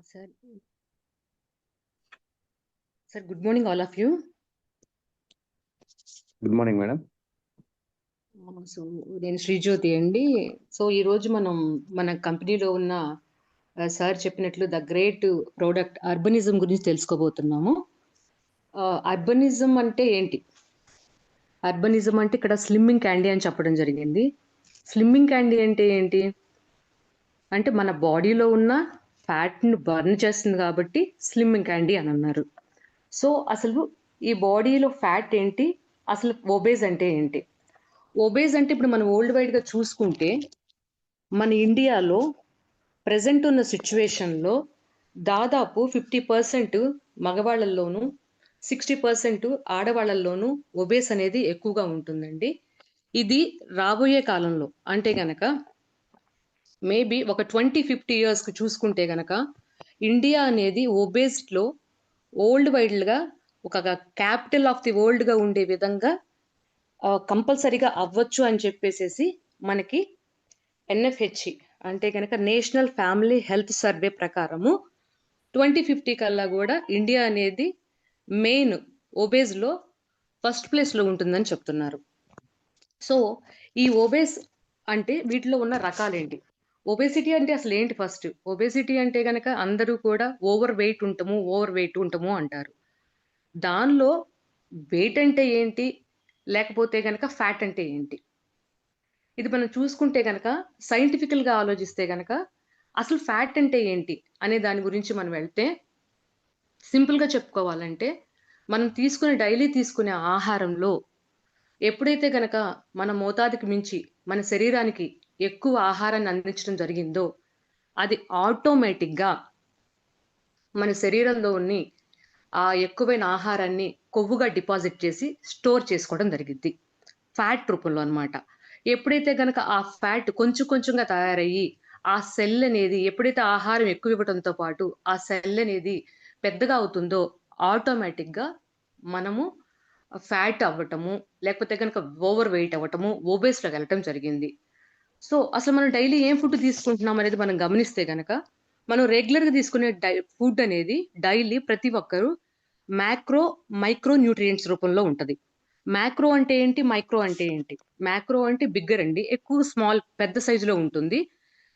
Sir, good morning, all of you. Good morning madam. So నేను శ్రీజ్యోతి అండి. So ఈ రోజు మనం మన కంపెనీలో ఉన్న సార్ చెప్పినట్లు ద గ్రేట్ ప్రోడక్ట్ అర్బనిజం గురించి తెలుసుకోబోతున్నాము. అర్బనిజం అంటే ఏంటి? అర్బనిజం అంటే ఇక్కడ స్లిమ్మింగ్ క్యాండీ అని చెప్పడం జరిగింది. స్లిమ్మింగ్ క్యాండీ అంటే ఏంటి అంటే మన బాడీలో ఉన్న ఫ్యాట్ను బర్న్ చేస్తుంది కాబట్టి స్లిమ్మింగ్ క్యాండీ అని అన్నారు. సో అసలు ఈ బాడీలో ఫ్యాట్ ఏంటి, అసలు ఒబేజ్ అంటే ఏంటి? ఒబేజ్ అంటే ఇప్పుడు మనం వరల్డ్ వైడ్గా చూసుకుంటే మన ఇండియాలో ప్రజెంట్ ఉన్న సిచ్యువేషన్లో దాదాపు 50% మగవాళ్ళల్లోనూ 60% ఆడవాళ్ళల్లోనూ ఒబేస్ అనేది ఎక్కువగా ఉంటుందండి. ఇది రాబోయే కాలంలో అంటే గనక మేబీ ఒక 20-50 ఇయర్స్కి చూసుకుంటే గనక ఇండియా అనేది ఒబేస్లో వరల్డ్ వైడ్గా ఒక క్యాపిటల్ ఆఫ్ ది వరల్డ్గా ఉండే విధంగా కంపల్సరీగా అవ్వచ్చు అని చెప్పేసి మనకి ఎన్ఎఫ్హెచ్ఈ అంటే కనుక నేషనల్ ఫ్యామిలీ హెల్త్ సర్వే ప్రకారము 2050 కల్లా కూడా ఇండియా అనేది మెయిన్ ఒబేస్లో ఫస్ట్ ప్లేస్లో ఉంటుందని చెప్తున్నారు. సో ఈ ఒబేస్ అంటే వీటిలో ఉన్న రకాలేంటి? ఒబేసిటీ అంటే అసలు ఏంటి? ఫస్ట్ ఒబేసిటీ అంటే కనుక అందరూ కూడా ఓవర్ వెయిట్ ఉంటాము అంటారు. దానిలో వెయిట్ అంటే ఏంటి, లేకపోతే కనుక ఫ్యాట్ అంటే ఏంటి? ఇది మనం చూసుకుంటే కనుక సైంటిఫికల్గా ఆలోచిస్తే కనుక అసలు ఫ్యాట్ అంటే ఏంటి అనే దాని గురించి మనం వెళ్తే సింపుల్గా చెప్పుకోవాలంటే మనం డైలీ తీసుకునే ఆహారంలో ఎప్పుడైతే గనక మన మోతాదుకి మించి మన శరీరానికి ఎక్కువ ఆహారాన్ని అందించడం జరిగిందో అది ఆటోమేటిక్గా మన శరీరంలోని ఆ ఎక్కువైన ఆహారాన్ని కొవ్వుగా డిపాజిట్ చేసి స్టోర్ చేసుకోవడం జరిగింది ఫ్యాట్ రూపంలో అనమాట. ఎప్పుడైతే గనక ఆ ఫ్యాట్ కొంచెం కొంచెంగా తయారయ్యి ఆ సెల్ అనేది ఎప్పుడైతే ఆహారం ఎక్కువ ఇవ్వడంతో పాటు ఆ సెల్ అనేది పెద్దగా అవుతుందో ఆటోమేటిక్గా మనము ఫ్యాట్ అవ్వటము, లేకపోతే కనుక ఓవర్ వెయిట్ అవ్వటము, ఒబేస్లోకి వెళ్ళటం జరిగింది. సో అసలు మనం డైలీ ఏం ఫుడ్ తీసుకుంటున్నాం అనేది మనం గమనిస్తే గనక మనం రెగ్యులర్గా తీసుకునే ఫుడ్ అనేది డైలీ ప్రతి ఒక్కరూ మ్యాక్రో మైక్రో న్యూట్రియంట్స్ రూపంలో ఉంటుంది. మ్యాక్రో అంటే ఏంటి, మైక్రో అంటే ఏంటి? మ్యాక్రో అంటే బిగ్గర్ అండి, ఎక్కువ స్మాల్ పెద్ద సైజులో ఉంటుంది.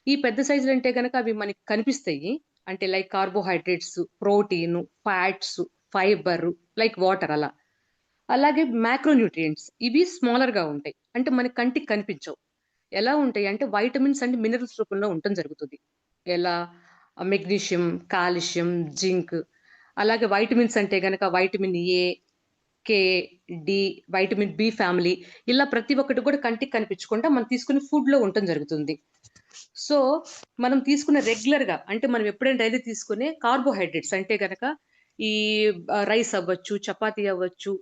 ఈ పెద్ద సైజులు అంటే కనుక అవి మనకి కనిపిస్తాయి, అంటే like carbohydrates, protein, fats, fibre, like water అలా. అలాగే మ్యాక్రో న్యూట్రియంట్స్ ఇవి స్మాలర్గా ఉంటాయి, అంటే మనకి కంటికి కనిపించవు. ఎలా ఉంటాయి అంటే వైటమిన్స్ అండ్ మినరల్స్ రూపంలో ఉండటం జరుగుతుంది. ఎలా మెగ్నీషియం, కాల్షియం, జింక్. అలాగే వైటమిన్స్ అంటే కనుక vitamin A, K, D, vitamin B family, ఇలా ప్రతి ఒక్కటి కూడా కంటికి కనిపించకుండా మనం తీసుకునే ఫుడ్లో ఉండటం జరుగుతుంది. సో మనం తీసుకునే రెగ్యులర్గా అంటే మనం ఎప్పుడైనా డైలీ తీసుకునే కార్బోహైడ్రేట్స్ అంటే కనుక ఈ రైస్ అవ్వచ్చు, చపాతీ అవ్వచ్చు,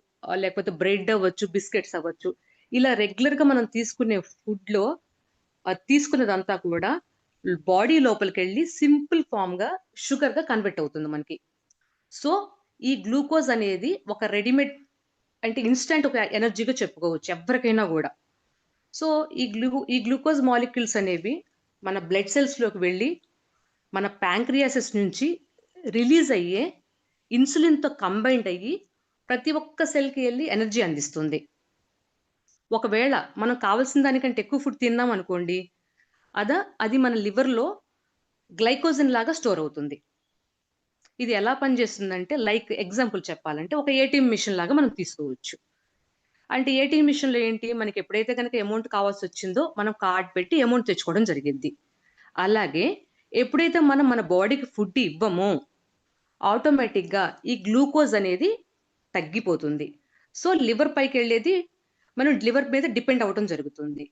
లేకపోతే బ్రెడ్ అవ్వచ్చు, బిస్కెట్స్ అవ్వచ్చు, ఇలా రెగ్యులర్గా మనం తీసుకునే ఫుడ్లో తీసుకున్నదంతా కూడా బాడీ లోపలికి వెళ్ళి సింపుల్ ఫామ్గా షుగర్గా కన్వర్ట్ అవుతుంది మనకి. సో ఈ గ్లూకోజ్ అనేది ఒక రెడీమేడ్ అంటే ఇన్స్టెంట్ ఒక ఎనర్జీగా చెప్పుకోవచ్చు ఎవరికైనా కూడా. సో ఈ గ్లూకోజ్ మాలిక్యూల్స్ అనేవి మన బ్లడ్ సెల్స్లోకి వెళ్ళి మన ప్యాంక్రియాసిస్ నుంచి రిలీజ్ అయ్యే ఇన్సులిన్తో కంబైండ్ అయ్యి ప్రతి ఒక్క సెల్కి వెళ్ళి ఎనర్జీ అందిస్తుంది. ఒకవేళ మనం కావాల్సిన దానికంటే ఎక్కువ ఫుడ్ తిన్నాం అనుకోండి, అది మన లివర్లో గ్లైకోజన్ లాగా స్టోర్ అవుతుంది. ఇది ఎలా పనిచేస్తుందంటే లైక్ ఎగ్జాంపుల్ చెప్పాలంటే ఒక ఏటీఎం మిషన్ లాగా మనం తీసుకోవచ్చు. అంటే ఏటీఎం మిషన్లో ఏంటి, మనకి ఎప్పుడైతే కనుక అమౌంట్ కావాల్సి వచ్చిందో మనం కార్డ్ పెట్టి అమౌంట్ తెచ్చుకోవడం జరిగింది. అలాగే ఎప్పుడైతే మనం మన బాడీకి ఫుడ్ ఇవ్వమో ఆటోమేటిక్గా ఈ గ్లూకోజ్ అనేది తగ్గిపోతుంది. సో లివర్ పైకి వెళ్ళేది మనం లివర్ మీద డిపెండ్ అవ్వడం జరుగుతుంది.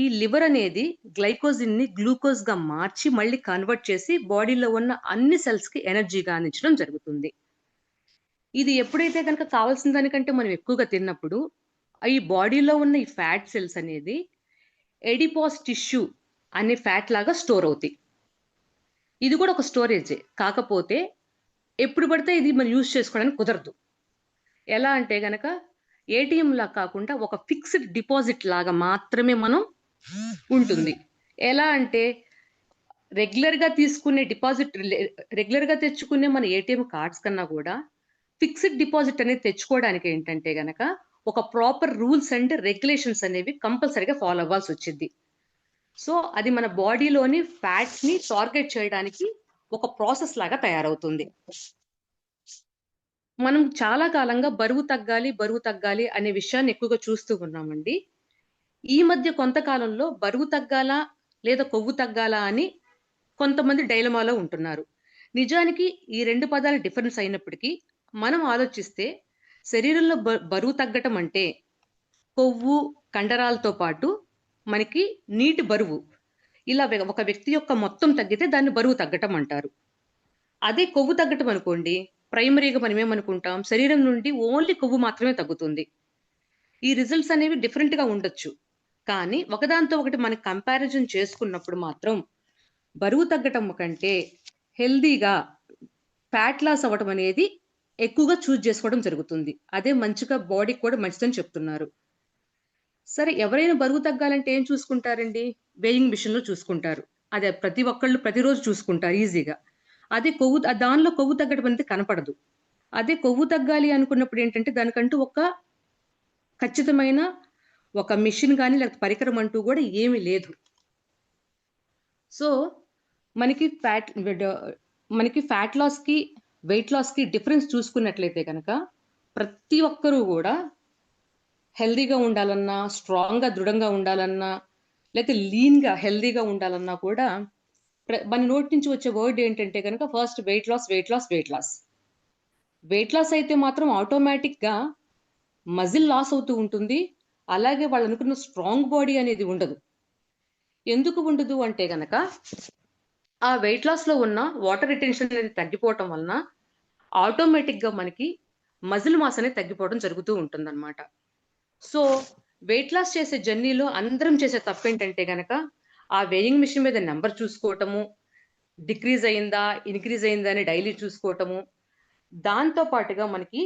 ఈ లివర్ అనేది గ్లైకోజిన్ని గ్లూకోజ్గా మార్చి మళ్ళీ కన్వర్ట్ చేసి బాడీలో ఉన్న అన్ని సెల్స్కి ఎనర్జీగా అందించడం జరుగుతుంది. ఇది ఎప్పుడైతే కనుక కావాల్సిన దానికంటే మనం ఎక్కువగా తిన్నప్పుడు ఈ బాడీలో ఉన్న ఈ ఫ్యాట్ సెల్స్ అనేది ఎడిపోస్ టిష్యూ అనే ఫ్యాట్ లాగా స్టోర్ అవుతాయి. ఇది కూడా ఒక స్టోరేజే, కాకపోతే ఎప్పుడు పడితే ఇది మనం యూజ్ చేసుకోవడానికి కుదరదు. ఎలా అంటే గనక ఏటీఎం లా కాకుండా ఒక ఫిక్స్డ్ డిపాజిట్ లాగా మాత్రమే మనం ఉంటుంది. ఎలా అంటే రెగ్యులర్ గా తీసుకునే డిపాజిట్, రెగ్యులర్ గా తెచ్చుకునే మన ఏటీఎం కార్డ్స్ కన్నా కూడా ఫిక్స్డ్ డిపాజిట్ అనేది తెచ్చుకోవడానికి ఏంటంటే గనక ఒక ప్రాపర్ రూల్స్ అండ్ రెగ్యులేషన్స్ అనేవి కంపల్సరీగా ఫాలో అవ్వాల్సి వచ్చింది. సో అది మన బాడీలోని ఫ్యాట్స్ ని టార్గెట్ చేయడానికి ఒక ప్రాసెస్ లాగా తయారవుతుంది. మనం చాలా కాలంగా బరువు తగ్గాలి అనే విషయాన్ని ఎక్కువగా చూస్తూ ఉన్నామండి. ఈ మధ్య కొంతకాలంలో బరువు తగ్గాలా లేదా కొవ్వు తగ్గాలా అని కొంతమంది డైలమాలో ఉంటున్నారు. నిజానికి ఈ 2 పదాల డిఫరెన్స్ అయినప్పటికీ మనం ఆలోచిస్తే శరీరంలో బరువు తగ్గటం అంటే కొవ్వు, కండరాలతో పాటు మనకి నీటి బరువు, ఇలా ఒక వ్యక్తి యొక్క మొత్తం తగ్గితే దాన్ని బరువు తగ్గటం అంటారు. అదే కొవ్వు తగ్గటం అనుకోండి, ప్రైమరీగా మనం ఏమనుకుంటాం, శరీరం నుండి ఓన్లీ కొవ్వు మాత్రమే తగ్గుతుంది. ఈ రిజల్ట్స్ అనేవి డిఫరెంట్ గా ఉండొచ్చు. కానీ ఒకదాంతో ఒకటి మనకి కంపారిజన్ చేసుకున్నప్పుడు మాత్రం బరువు తగ్గటం కంటే హెల్దీగా ఫ్యాట్ లాస్ అవ్వటం అనేది ఎక్కువగా చూజ్ చేసుకోవడం జరుగుతుంది. అదే మంచిగా బాడీకి కూడా మంచిదని చెప్తున్నారు. సరే, ఎవరైనా బరువు తగ్గాలంటే ఏం చూసుకుంటారండి? వేయింగ్ మిషన్ లో చూసుకుంటారు. అదే ప్రతి ఒక్కళ్ళు ప్రతిరోజు చూసుకుంటారు ఈజీగా. అదే దానిలో కొవ్వు తగ్గడం అనేది కనపడదు. అదే కొవ్వు తగ్గాలి అనుకున్నప్పుడు ఏంటంటే దానికంటూ ఒక ఖచ్చితమైన ఒక మిషన్ కానీ లేకపోతే పరికరం అంటూ కూడా ఏమీ లేదు. సో మనకి ఫ్యాట్ లాస్ కి వెయిట్ లాస్ కి డిఫరెన్స్ చూసుకున్నట్లయితే కనుక ప్రతి ఒక్కరూ కూడా హెల్దీగా ఉండాలన్నా, స్ట్రాంగ్ గా దృఢంగా ఉండాలన్నా, లేకపోతే లీన్ గా హెల్దీగా ఉండాలన్నా కూడా మన నోటి నుంచి వచ్చే వర్డ్ ఏంటంటే కనుక first weight loss, weight loss, weight loss. Weight loss అయితే మాత్రం ఆటోమేటిక్ గా మజిల్ లాస్ అవుతూ ఉంటుంది. అలాగే వాళ్ళు అనుకున్న స్ట్రాంగ్ బాడీ అనేది ఉండదు. ఎందుకు ఉండదు అంటే గనక ఆ వెయిట్ లాస్ లో ఉన్న వాటర్ రిటెన్షన్ అనేది తగ్గిపోవటం వలన ఆటోమేటిక్ గా మనకి మజిల్ మాస్ అనేది తగ్గిపోవడం జరుగుతూ ఉంటుందన్నమాట. సో వెయిట్ లాస్ చేసే జర్నీలో అందరం చేసే తప్పు ఏంటంటే గనక ఆ వేయింగ్ మిషన్ మీద నెంబర్ చూసుకోవటము, డిక్రీజ్ అయిందా ఇంక్రీజ్ అయిందా అని డైలీ చూసుకోవటము, దాంతో పాటుగా మనకి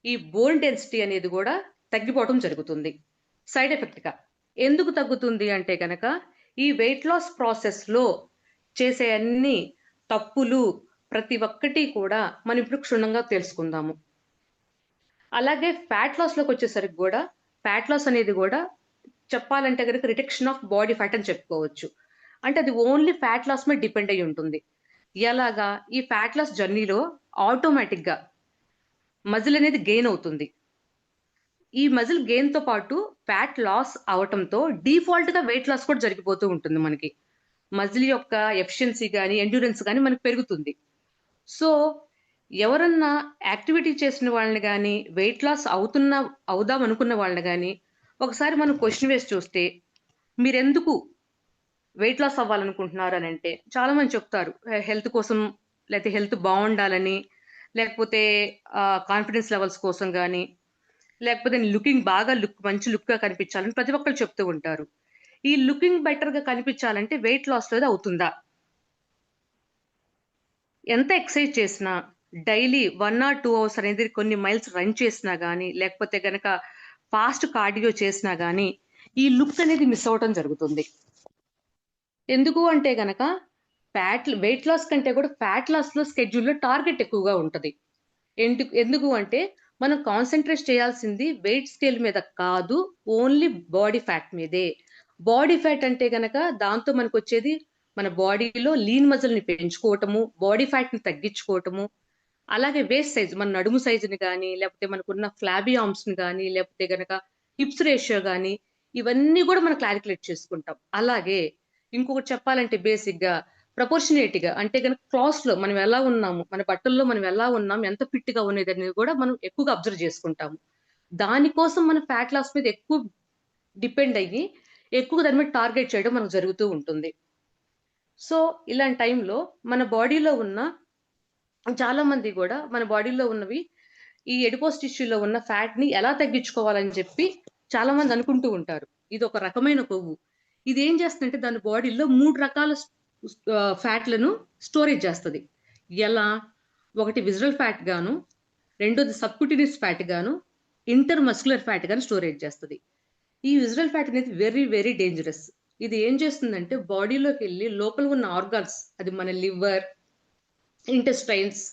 ఈ బోన్ డెన్సిటీ అనేది కూడా తగ్గిపోవటం జరుగుతుంది సైడ్ ఎఫెక్ట్ గా. ఎందుకు తగ్గుతుంది అంటే కనుక ఈ వెయిట్ లాస్ ప్రాసెస్ లో చేసే అన్ని తప్పులు ప్రతి ఒక్కటి కూడా మనం ఇప్పుడు క్షుణ్ణంగా తెలుసుకుందాము. అలాగే ఫ్యాట్ లాస్ లోకి వచ్చేసరికి కూడా ఫ్యాట్ లాస్ అనేది కూడా చెప్పాలంటే కనుక రిడక్షన్ ఆఫ్ బాడీ ఫ్యాట్ అని చెప్పుకోవచ్చు. అంటే అది ఓన్లీ ఫ్యాట్ లాస్ మీద డిపెండ్ అయి ఉంటుంది. ఎలాగా? ఈ ఫ్యాట్ లాస్ జర్నీలో ఆటోమేటిక్ గా మజిల్ అనేది గెయిన్ అవుతుంది. ఈ మజిల్ గెయిన్ తో పాటు ఫ్యాట్ లాస్ అవటంతో డిఫాల్ట్ గా వెయిట్ లాస్ కూడా జరిగిపోతూ ఉంటుంది. మనకి మజిల్ యొక్క ఎఫిషియన్సీ కానీ ఎండ్యూరెన్స్ కానీ మనకి పెరుగుతుంది. సో ఎవరన్నా యాక్టివిటీ చేసిన వాళ్ళని కానీ వెయిట్ లాస్ అవుదాం అనుకున్న వాళ్ళని కానీ ఒకసారి మనం క్వశ్చన్ వేసి చూస్తే మీరెందుకు వెయిట్ లాస్ అవ్వాలనుకుంటున్నారు అని అంటే చాలా మంది చెప్తారు హెల్త్ కోసం, లేకపోతే హెల్త్ బాగుండాలని, లేకపోతే కాన్ఫిడెన్స్ లెవెల్స్ కోసం కానీ, లేకపోతే మంచి లుక్ గా కనిపించాలని ప్రతి ఒక్కరు చెప్తూ ఉంటారు. ఈ లుకింగ్ బెటర్ గా కనిపించాలంటే వెయిట్ లాస్ అనేది అవుతుందా? ఎంత ఎక్సర్సైజ్ చేసినా, డైలీ 1 or 2 hours అనేది కొన్ని మైల్స్ రన్ చేసినా గానీ, లేకపోతే గనక ఫాస్ట్ కార్డియో చేసినా గానీ ఈ లుక్ అనేది మిస్ అవటం జరుగుతుంది. ఎందుకు అంటే గనక వెయిట్ లాస్ కంటే కూడా ఫ్యాట్ లాస్ లో స్కెడ్యూల్లో టార్గెట్ ఎక్కువగా ఉంటది. ఎందుకు అంటే మనం కాన్సన్ట్రేట్ చేయాల్సింది వెయిట్ స్కేల్ మీద కాదు, ఓన్లీ బాడీ ఫ్యాట్ మీదే. బాడీ ఫ్యాట్ అంటే గనక దాంతో మనకు వచ్చేది మన బాడీలో లీన్ మజిల్ ని పెంచుకోవటము, బాడీ ఫ్యాట్ ని తగ్గించుకోవటము, అలాగే వేస్ట్ సైజ్ మన నడుము సైజుని కానీ, లేకపోతే మనకున్న ఫ్లాబీ ఆర్మ్స్ ని కానీ, లేకపోతే గనక హిప్స్ రేషియో కానీ, ఇవన్నీ కూడా మనం క్యాలిక్యులేట్ చేసుకుంటాం. అలాగే ఇంకొకటి చెప్పాలంటే బేసిక్ గా ప్రపోర్షనేట్ గా అంటే గనక క్లాత్స్ లో మనం ఎలా ఉన్నాము, మన బట్టల్లో మనం ఎలా ఉన్నాము, ఎంత ఫిట్ గా ఉన్నది అనేది కూడా మనం ఎక్కువగా అబ్జర్వ్ చేసుకుంటాము. దానికోసం మన ఫ్యాట్ లాస్ మీద ఎక్కువ డిపెండ్ అయ్యి ఎక్కువ దాని మీద టార్గెట్ చేయడం మనకు జరుగుతూ ఉంటుంది. సో ఇలాంటి టైంలో మన బాడీలో ఉన్న చాలా మంది కూడా మన బాడీలో ఉన్నవి ఈ ఎడిపోస్ టిష్యూలో ఉన్న ఫ్యాట్ ని ఎలా తగ్గించుకోవాలని చెప్పి చాలా మంది అనుకుంటూ ఉంటారు. ఇది ఒక రకమైన కొవ్వు. ఇది ఏం చేస్తుందంటే దాని బాడీలో 3 రకాల ఫ్యాట్లను స్టోరేజ్ చేస్తుంది. ఎలా? ఒకటి విజరల్ ఫ్యాట్ గాను, రెండోది సబ్క్యూటినియస్ ఫ్యాట్ గాను, ఇంటర్ మస్కులర్ ఫ్యాట్ గాను స్టోరేజ్ చేస్తుంది. ఈ విజరల్ ఫ్యాట్ అనేది వెరీ వెరీ డేంజరస్. ఇది ఏం చేస్తుందంటే బాడీలోకి వెళ్ళి లోపల ఉన్న ఆర్గాన్స్, అది మన లివర్, ఇంటెస్టైన్స్,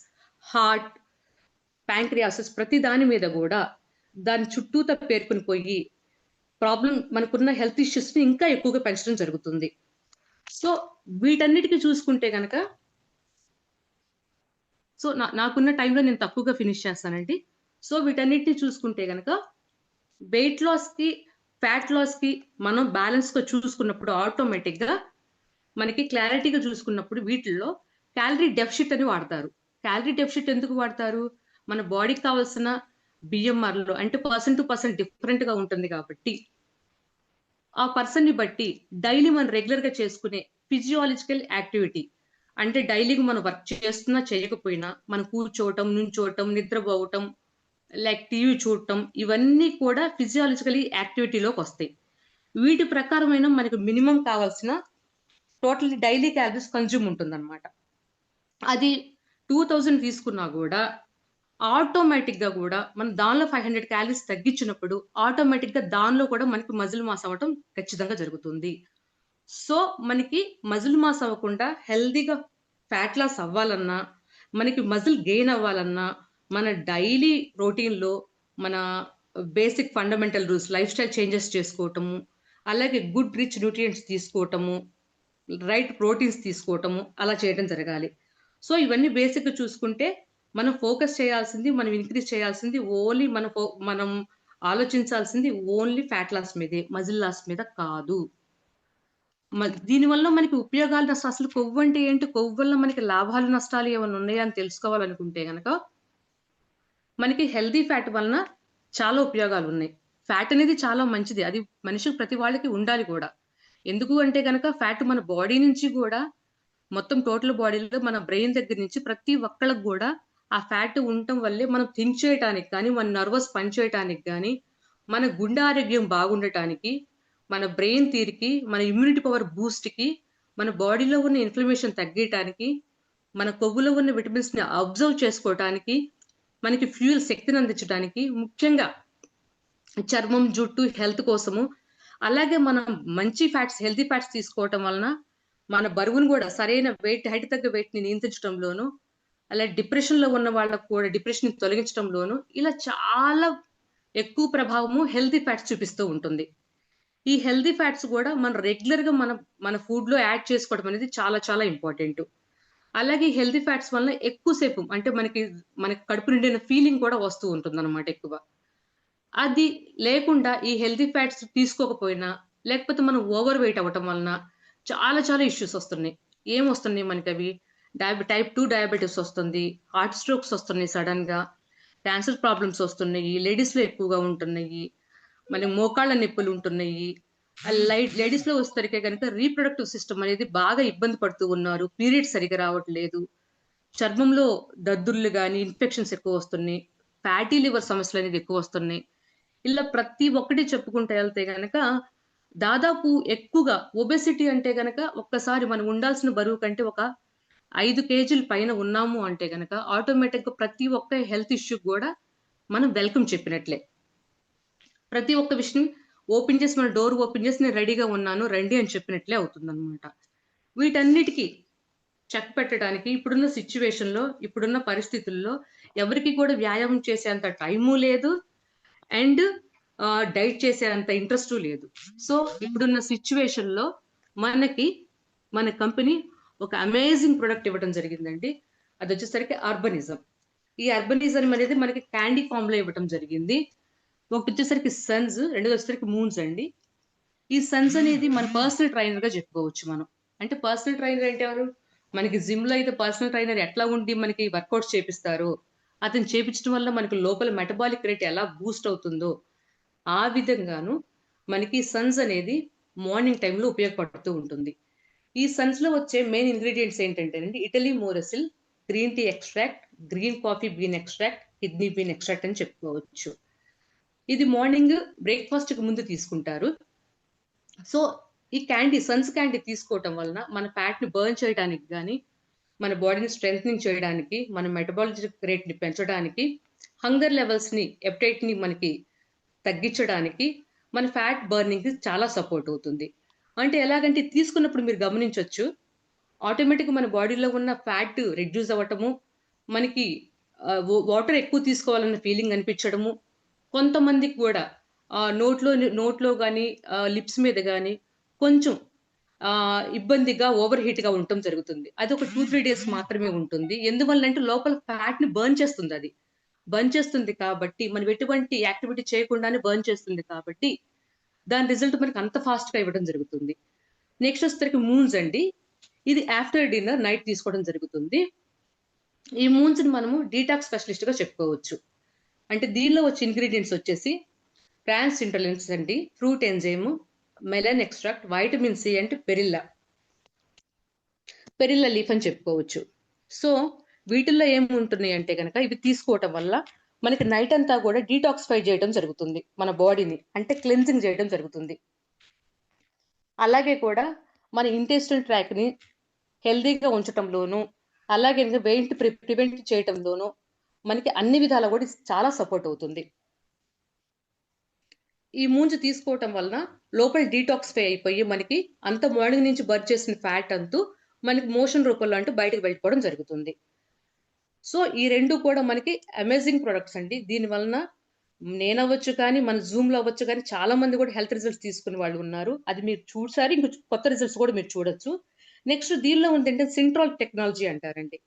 హార్ట్, ప్యాంక్రియాసిస్, ప్రతి దాని మీద కూడా దాని చుట్టూతా పేర్కొని పోయి ప్రాబ్లం, మనకున్న హెల్త్ ఇష్యూస్ ని ఇంకా ఎక్కువగా పెంచడం జరుగుతుంది. సో వీటన్నిటికీ చూసుకుంటే గనక, సో నాకున్న టైంలో నేను తక్కువగా ఫినిష్ చేస్తానండి. సో వీటన్నిటిని చూసుకుంటే గనక వెయిట్ లాస్ కి, ఫ్యాట్ లాస్ కి మనం బ్యాలెన్స్ గా చూసుకున్నప్పుడు ఆటోమేటిక్ గా మనకి క్లారిటీగా చూసుకున్నప్పుడు వీటిల్లో క్యాలరీ డెఫిసిట్ అని వాడతారు. క్యాలరీ డెఫిసిట్ ఎందుకు వాడతారు? మన బాడీకి కావాల్సిన బిఎంఆర్ లో అంటే పర్సన్ టు పర్సన్ డిఫరెంట్ గా ఉంటుంది కాబట్టి ఆ పర్సన్ ని బట్టి డైలీ మనం రెగ్యులర్ గా చేసుకునే ఫిజియాలజికల్ యాక్టివిటీ, అంటే డైలీగా మనం వర్క్ చేస్తున్నా చేయకపోయినా మనం కూర్చోవటం, నుంచోవటం, నిద్రపోవటం, లైక్ టీవీ చూడటం, ఇవన్నీ కూడా ఫిజియాలజికలీ యాక్టివిటీలోకి వస్తాయి. వీటి ప్రకారమైన మనకు మినిమం కావాల్సిన టోటల్ డైలీ క్యాలరీస్ కన్జ్యూమ్ ఉంటుందన్నమాట. అది 2000 తీసుకున్నా కూడా ఆటోమేటిక్ గా కూడా మనం దానిలో 500 క్యాలరీస్ తగ్గించినప్పుడు ఆటోమేటిక్ గా దానిలో కూడా మనకి మజిల్ మాస్ అవ్వటం ఖచ్చితంగా జరుగుతుంది. సో మనకి మజిల్ మాస్ అవ్వకుండా హెల్దీగా ఫ్యాట్ లాస్ అవ్వాలన్నా, మనకి మజిల్ గెయిన్ అవ్వాలన్నా, మన డైలీ రొటీన్ లో మన basic fundamental rules, lifestyle changes చేసుకోవటము, అలాగే గుడ్ రిచ్ న్యూట్రియంట్స్ తీసుకోవటము, రైట్ ప్రోటీన్స్ తీసుకోవటము, అలా చేయడం జరగాలి. సో ఇవన్నీ బేసిక్ గా చూసుకుంటే మనం ఫోకస్ చేయాల్సింది, మనం ఇంక్రీజ్ చేయాల్సింది ఓన్లీ మనం ఆలోచించాల్సింది ఓన్లీ ఫ్యాట్ లాస్ మీదే, మజిల్ లాస్ మీద కాదు. దీనివల్ల మనకి ఉపయోగాలు అసలు కొవ్వు అంటే ఏంటి, కొవ్వు వల్ల మనకి లాభాలు నష్టాలు ఏమైనా ఉన్నాయా అని తెలుసుకోవాలనుకుంటే గనక మనకి హెల్దీ ఫ్యాట్ వలన చాలా ఉపయోగాలు ఉన్నాయి. ఫ్యాట్ అనేది చాలా మంచిది, అది మనిషికి ప్రతి వాళ్ళకి ఉండాలి కూడా. ఎందుకు అంటే గనక ఫ్యాట్ మన బాడీ నుంచి కూడా, మొత్తం టోటల్ బాడీలో మన బ్రెయిన్ దగ్గర నుంచి ప్రతి ఒక్కళ్ళకి కూడా ఆ ఫ్యాట్ ఉండటం వల్లే మనం థింక్ చేయటానికి కానీ, మన నర్వస్ పని చేయటానికి కానీ, మన గుండె ఆరోగ్యం బాగుండటానికి, మన బ్రెయిన్ తీరికి, మన ఇమ్యూనిటీ పవర్ బూస్ట్ కి, మన బాడీలో ఉన్న ఇన్ఫ్లమేషన్ తగ్గటానికి, మన కొవ్వులో ఉన్న విటమిన్స్ ని అబ్జర్వ్ చేసుకోవటానికి, మనకి ఫ్యూయల్ శక్తిని అందించడానికి, ముఖ్యంగా చర్మం, జుట్టు హెల్త్ కోసము, అలాగే మనం మంచి ఫ్యాట్స్, హెల్తీ ఫ్యాట్స్ తీసుకోవటం వలన మన బరువును కూడా సరైన వెయిట్, హైట్ తగ్గ వెయిట్ ని నియంత్రించడంలోను, అలా డిప్రెషన్ లో ఉన్న వాళ్ళకు కూడా డిప్రెషన్ తొలగించడంలోను, ఇలా చాలా ఎక్కువ ప్రభావము హెల్తీ ఫ్యాట్స్ చూపిస్తూ ఉంటుంది. ఈ హెల్తీ ఫ్యాట్స్ కూడా మనం రెగ్యులర్ గా మన ఫుడ్ లో యాడ్ చేసుకోవడం అనేది చాలా చాలా ఇంపార్టెంట్. అలాగే హెల్తీ ఫ్యాట్స్ వల్ల ఎక్కువసేపు అంటే మనకి కడుపు నిండిన ఫీలింగ్ కూడా వస్తూ ఉంటుంది అనమాట ఎక్కువ. అది లేకుండా ఈ హెల్తీ ఫ్యాట్స్ తీసుకోకపోయినా, లేకపోతే మనం ఓవర్ వెయిట్ అవ్వటం వలన చాలా చాలా ఇష్యూస్ వస్తున్నాయి. ఏం వస్తున్నాయి మనకి అవి? టైప్ 2 డయాబెటీస్ వస్తుంది, హార్ట్ స్ట్రోక్స్ వస్తున్నాయి సడన్ గా, క్యాన్సర్ ప్రాబ్లమ్స్ వస్తున్నాయి, లేడీస్ లో ఎక్కువగా ఉంటున్నాయి, మన మోకాళ్ళ నొప్పులు ఉంటున్నాయి. లేడీస్ లో వచ్చేసరికి కనుక రీప్రొడక్టివ్ సిస్టమ్ అనేది బాగా ఇబ్బంది పడుతూ ఉన్నారు, పీరియడ్స్ సరిగా రావట్లేదు, చర్మంలో దద్దుర్లు గాని, ఇన్ఫెక్షన్స్ ఎక్కువ వస్తున్నాయి, ఫ్యాటీ లివర్ సమస్యలు అనేది ఎక్కువ వస్తున్నాయి. ఇలా ప్రతి ఒక్కటి చెప్పుకుంటూ వెళ్తే గనక దాదాపు ఎక్కువగా ఒబెసిటీ అంటే గనక, ఒక్కసారి మనం ఉండాల్సిన బరువు కంటే ఒక 5 కేజీల పైన ఉన్నాము అంటే గనక ఆటోమేటిక్ గా ప్రతి ఒక్క హెల్త్ ఇష్యూ కూడా మనం వెల్కమ్ చెప్పినట్లే. ప్రతి ఒక్క విషయం ఓపెన్ చేసి, మన డోర్ ఓపెన్ చేసి నేను రెడీగా ఉన్నాను రండి అని చెప్పినట్లే అవుతుంది అనమాట. వీటన్నిటికీ చెక్ పెట్టడానికి ఇప్పుడున్న సిచ్యువేషన్ లో, ఇప్పుడున్న పరిస్థితుల్లో ఎవరికి కూడా వ్యాయామం చేసేంత టైము లేదు, అండ్ డైట్ చేసేంత ఇంట్రెస్ట్ లేదు. సో ఇప్పుడున్న సిచ్యువేషన్ లో మనకి మన కంపెనీ ఒక అమేజింగ్ ప్రొడక్ట్ ఇవ్వడం జరిగిందండి. అది వచ్చేసరికి అర్బనిజం. ఈ అర్బనిజం అనేది మనకి క్యాండీ ఫామ్ లో ఇవ్వడం జరిగింది. ఒకటి వచ్చేసరికి సన్స్, రెండోది వచ్చేసరికి మూన్స్ అండి. ఈ సన్స్ అనేది మన పర్సనల్ ట్రైనర్ గా చెప్పుకోవచ్చు మనం. అంటే పర్సనల్ ట్రైనర్ అంటే ఎవరు? మనకి జిమ్ లో అయితే పర్సనల్ ట్రైనర్ ఎట్లా ఉండి మనకి వర్కౌట్స్ చేపిస్తారు, అతను చేపించడం వల్ల మనకి లోపల మెటబాలిక్ రేట్ ఎలా బూస్ట్ అవుతుందో, ఆ విధంగాను మనకి సన్స్ అనేది మార్నింగ్ టైంలో ఉపయోగపడుతూ ఉంటుంది. ఈ సన్స్ లో వచ్చే మెయిన్ ఇంగ్రీడియంట్స్ ఏంటంటేనండి, Italy Morosil, green tea extract, green coffee bean extract, kidney bean extract అని చెప్పుకోవచ్చు. ఇది మార్నింగ్ బ్రేక్ఫాస్ట్ కి ముందు తీసుకుంటారు. సో ఈ సన్స్ క్యాండీ తీసుకోవటం వలన మన ఫ్యాట్ ని బర్న్ చేయడానికి కానీ, మన బాడీని స్ట్రెంగ్ చేయడానికి, మన మెటబాలిక్ రేట్ ని పెంచడానికి, హంగర్ లెవెల్స్ ని, ఎప్టైట్ ని మనకి తగ్గించడానికి, మన ఫ్యాట్ బర్నింగ్ కి చాలా సపోర్ట్ అవుతుంది. అంటే ఎలాగంటే ఇది తీసుకున్నప్పుడు మీరు గమనించొచ్చు ఆటోమేటిక్గా మన బాడీలో ఉన్న ఫ్యాట్ రెడ్యూస్ అవ్వటము, మనకి వాటర్ ఎక్కువ తీసుకోవాలన్న ఫీలింగ్ అనిపించడము, కొంతమందికి కూడా నోట్లో నోట్లో కానీ లిప్స్ మీద కానీ కొంచెం ఇబ్బందిగా ఓవర్ హీట్గా ఉండటం జరుగుతుంది. అది ఒక 2-3 డేస్ మాత్రమే ఉంటుంది. ఎందువల్లంటే లోపల ఫ్యాట్ని బర్న్ చేస్తుంది. అది బర్న్ చేస్తుంది కాబట్టి మనం ఎటువంటి యాక్టివిటీ చేయకుండానే బర్న్ చేస్తుంది కాబట్టి దాని రిజల్ట్ మనకి అంత ఫాస్ట్గా ఇవ్వడం జరుగుతుంది. నెక్స్ట్ వచ్చేసరికి మూన్స్ అండి. ఇది ఆఫ్టర్ డిన్నర్ నైట్ తీసుకోవడం జరుగుతుంది. ఈ మూన్స్ ని మనము డీటాక్స్ స్పెషలిస్ట్ గా చెప్పుకోవచ్చు. అంటే దీనిలో వచ్చే ఇంగ్రీడియంట్స్ వచ్చేసి ట్రాన్స్ ఇంటర్లెన్స్ అండి, fruit enzyme, melon extract, vitamin C and perilla leaf అని చెప్పుకోవచ్చు. సో వీటిల్లో ఏముంటున్నాయి అంటే కనుక ఇవి తీసుకోవటం వల్ల మనకి నైట్ అంతా కూడా డీటాక్సిఫై చేయడం జరుగుతుంది, మన బాడీని అంటే క్లెన్జింగ్ చేయడం జరుగుతుంది. అలాగే కూడా మన ఇంటెస్టైన్ ట్రాక్ ని హెల్దీగా ఉంచటంలోను, అలాగే వెయిట్ ప్రివెంట్ చేయటంలోను మనకి అన్ని విధాలా కూడా చాలా సపోర్ట్ అవుతుంది. ఈ మూంజు తీసుకోవటం వలన లోపల డీటాక్సిఫై అయిపోయి మనకి అంత మార్నింగ్ నుంచి బర్న్ చేసిన ఫ్యాట్ అంతా మనకి మోషన్ రూపంలో అంటూ బయటకు వెళ్ళిపోవడం జరుగుతుంది. సో ఈ రెండు కూడా మనకి అమేజింగ్ ప్రొడక్ట్స్ అండి. దీని వలన నేను అవ్వచ్చు కానీ మన జూమ్ లో అవ్వచ్చు కానీ చాలా మంది కూడా హెల్త్ రిజల్ట్స్ తీసుకునే వాళ్ళు ఉన్నారు. అది మీరు చూసారు, ఇంక కొత్త రిజల్ట్స్ కూడా మీరు చూడొచ్చు. నెక్స్ట్ దీనిలో ఉందంటే సింట్రాల్ టెక్నాలజీ అంటారండి.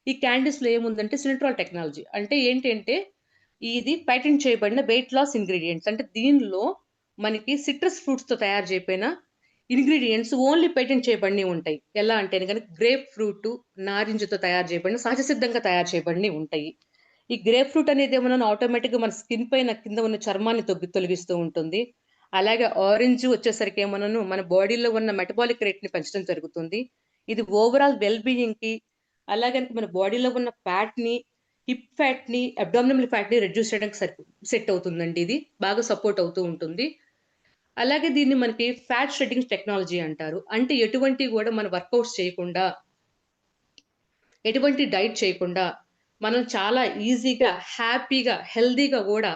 ఈ క్యాండీస్ లో ఏముందంటే సింట్రాల్ టెక్నాలజీ అంటే ఏంటంటే ఇది పేటెంట్ చేయబడిన వెయిట్ లాస్ ఇంగ్రీడియంట్స్. అంటే దీనిలో మనకి సిట్రస్ ఫ్రూట్స్ తో తయారు చేయబడిన ఇంగ్రీడియంట్స్ ఓన్లీ పేటెంట్ చేయబడినవి ఉంటాయి. ఎలా అంటే కనుక గ్రేప్ ఫ్రూట్, నారింజతో తయారు చేయబడిన సహజ సిద్ధంగా తయారు చేయబడినవి ఉంటాయి. ఈ గ్రేప్ ఫ్రూట్ అనేది ఏమన్నా ఆటోమేటిక్ గా మన స్కిన్ పైన కింద ఉన్న చర్మాన్ని తొలగిస్తూ ఉంటుంది. అలాగే ఆరెంజ్ వచ్చేసరికి ఏమన్నాను మన బాడీలో ఉన్న మెటబాలిక్ రేట్ ని పెంచడం జరుగుతుంది. ఇది ఓవరాల్ వెల్ బీయింగ్ కి, అలాగే మన బాడీలో ఉన్న ఫ్యాట్ ని, హిప్ ఫ్యాట్ ని, అబ్డామినల్ ఫ్యాట్ ని రెడ్యూస్ చేయడానికి సెట్ అవుతుందండి. ఇది బాగా సపోర్ట్ అవుతూ ఉంటుంది. అలాగే దీన్ని మనకి ఫ్యాట్ షెడ్డింగ్ టెక్నాలజీ అంటారు. అంటే ఎటువంటి కూడా మన వర్కౌట్స్ చేయకుండా, ఎటువంటి డైట్ చేయకుండా మనం చాలా ఈజీగా, హ్యాపీగా, హెల్దీగా కూడా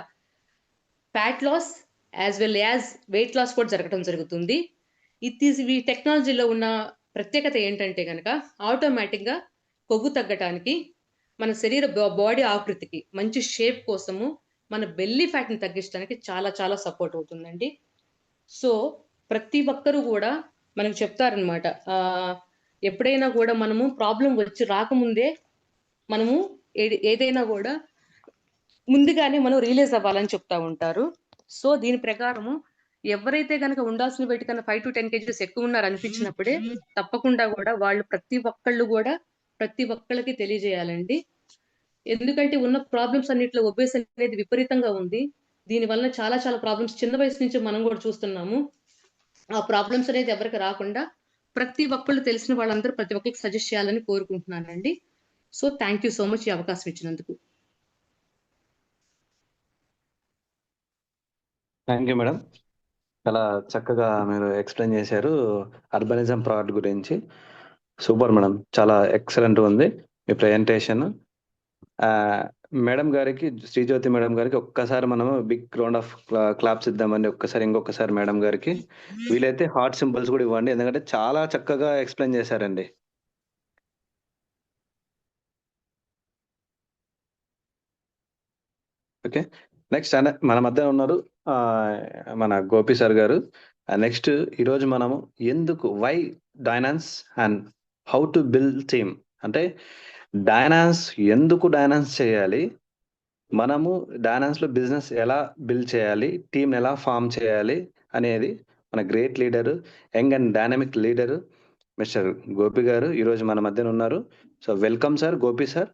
fat loss as well as weight loss కూడా జరగడం జరుగుతుంది. ఈ టెక్నాలజీలో ఉన్న ప్రత్యేకత ఏంటంటే కనుక ఆటోమేటిక్గా కొవ్వు తగ్గటానికి, మన శరీర బాడీ ఆకృతికి మంచి షేప్ కోసము, మన బెల్లీ ఫ్యాట్ని తగ్గించడానికి చాలా చాలా సపోర్ట్ అవుతుందండి. సో ప్రతి ఒక్కరూ కూడా మనకు చెప్తారనమాట, ఎప్పుడైనా కూడా మనము ప్రాబ్లం వచ్చి రాకముందే మనము ఏదైనా కూడా ముందుగానే మనం రిలీజ్ అవ్వాలని చెప్తా ఉంటారు. సో దీని ప్రకారము ఎవరైతే కనుక ఉండాల్సిన వెయిట్ కన్నా 5 to 10 kgs ఎక్కువ ఉన్నారు అనిపించినప్పుడే తప్పకుండా కూడా వాళ్ళు ప్రతి ఒక్కళ్ళకి తెలియజేయాలండి. ఎందుకంటే ఉన్న ప్రాబ్లమ్స్ అన్నిట్లో ఒబేస్ అనేది విపరీతంగా ఉంది. దీని వల్ల చాలా చాలా ప్రాబ్లమ్స్ చిన్న వయసు నుంచి మనం కూడా చూస్తున్నాము. ఆ ప్రాబ్లమ్స్ అనేది ఎవరికి రాకుండా ప్రతి ఒక్కళ్ళు తెలిసిన వాళ్ళందరూ ప్రతి ఒక్కరికి సజెస్ట్ చేయాలని కోరుకుంటున్నానండి. So thank you so much ఈ అవకాశం ఇచ్చినందుకు. థ్యాంక్ యూ మేడం, చాలా చక్కగా మీరు ఎక్స్ప్లెయిన్ చేశారు అర్బనిజం ప్రోడక్ట్ గురించి. సూపర్ మేడం, చాలా ఎక్సలెంట్ ఉంది మీ ప్రజెంటేషన్. మేడం గారికి, శ్రీజ్యోతి మేడం గారికి ఒక్కసారి మనము బిగ్ రౌండ్ ఆఫ్ క్లాప్స్ ఇద్దామండి. ఇంకొకసారి మేడం గారికి వీలైతే హార్ట్ సింబల్స్ కూడా ఇవ్వండి, ఎందుకంటే చాలా చక్కగా ఎక్స్ప్లెయిన్ చేశారండి. ఓకే, నెక్స్ట్ మన మధ్య ఉన్నారు మన గోపి సార్ గారు. నెక్స్ట్ ఈరోజు మనము why Dynance and how to build team, అంటే డైనాన్స్ ఎందుకు డైనాన్స్ చేయాలి, మనము డైనాన్స్ లో బిజినెస్ ఎలా బిల్డ్ చేయాలి, టీమ్ ఎలా ఫామ్ చేయాలి అనేది మన great leader, young and dynamic leader mister Gopi గారు ఈరోజు మన మధ్యన ఉన్నారు. So welcome sir, Gopi sir.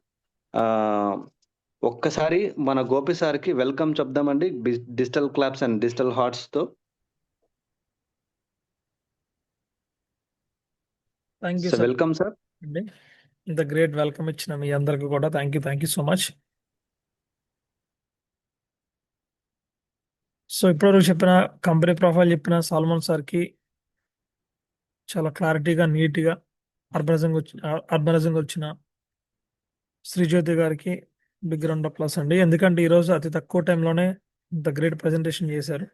ఒక్కసారి మన గోపి సార్కి వెల్కమ్ చెప్దామండి digital claps and digital hearts తో. Thank you so sir welcome sir. అండి, ఇంత గ్రేట్ వెల్కమ్ ఇచ్చిన మీ అందరికి కూడా thank you so much. So ఇప్పటివరకు చెప్పిన కంపెనీ ప్రొఫైల్ చెప్పిన సాల్మన్ సార్కి చాలా క్లారిటీగా, నీట్గా అర్బనిజంగా వచ్చిన శ్రీజ్యోతి గారికి బిగ్ రౌండ్ ఆఫ్ ప్లస్ అండి. ఎందుకంటే ఈరోజు అతి తక్కువ టైంలోనే ఇంత గ్రేట్ ప్రజెంటేషన్ చేశారు.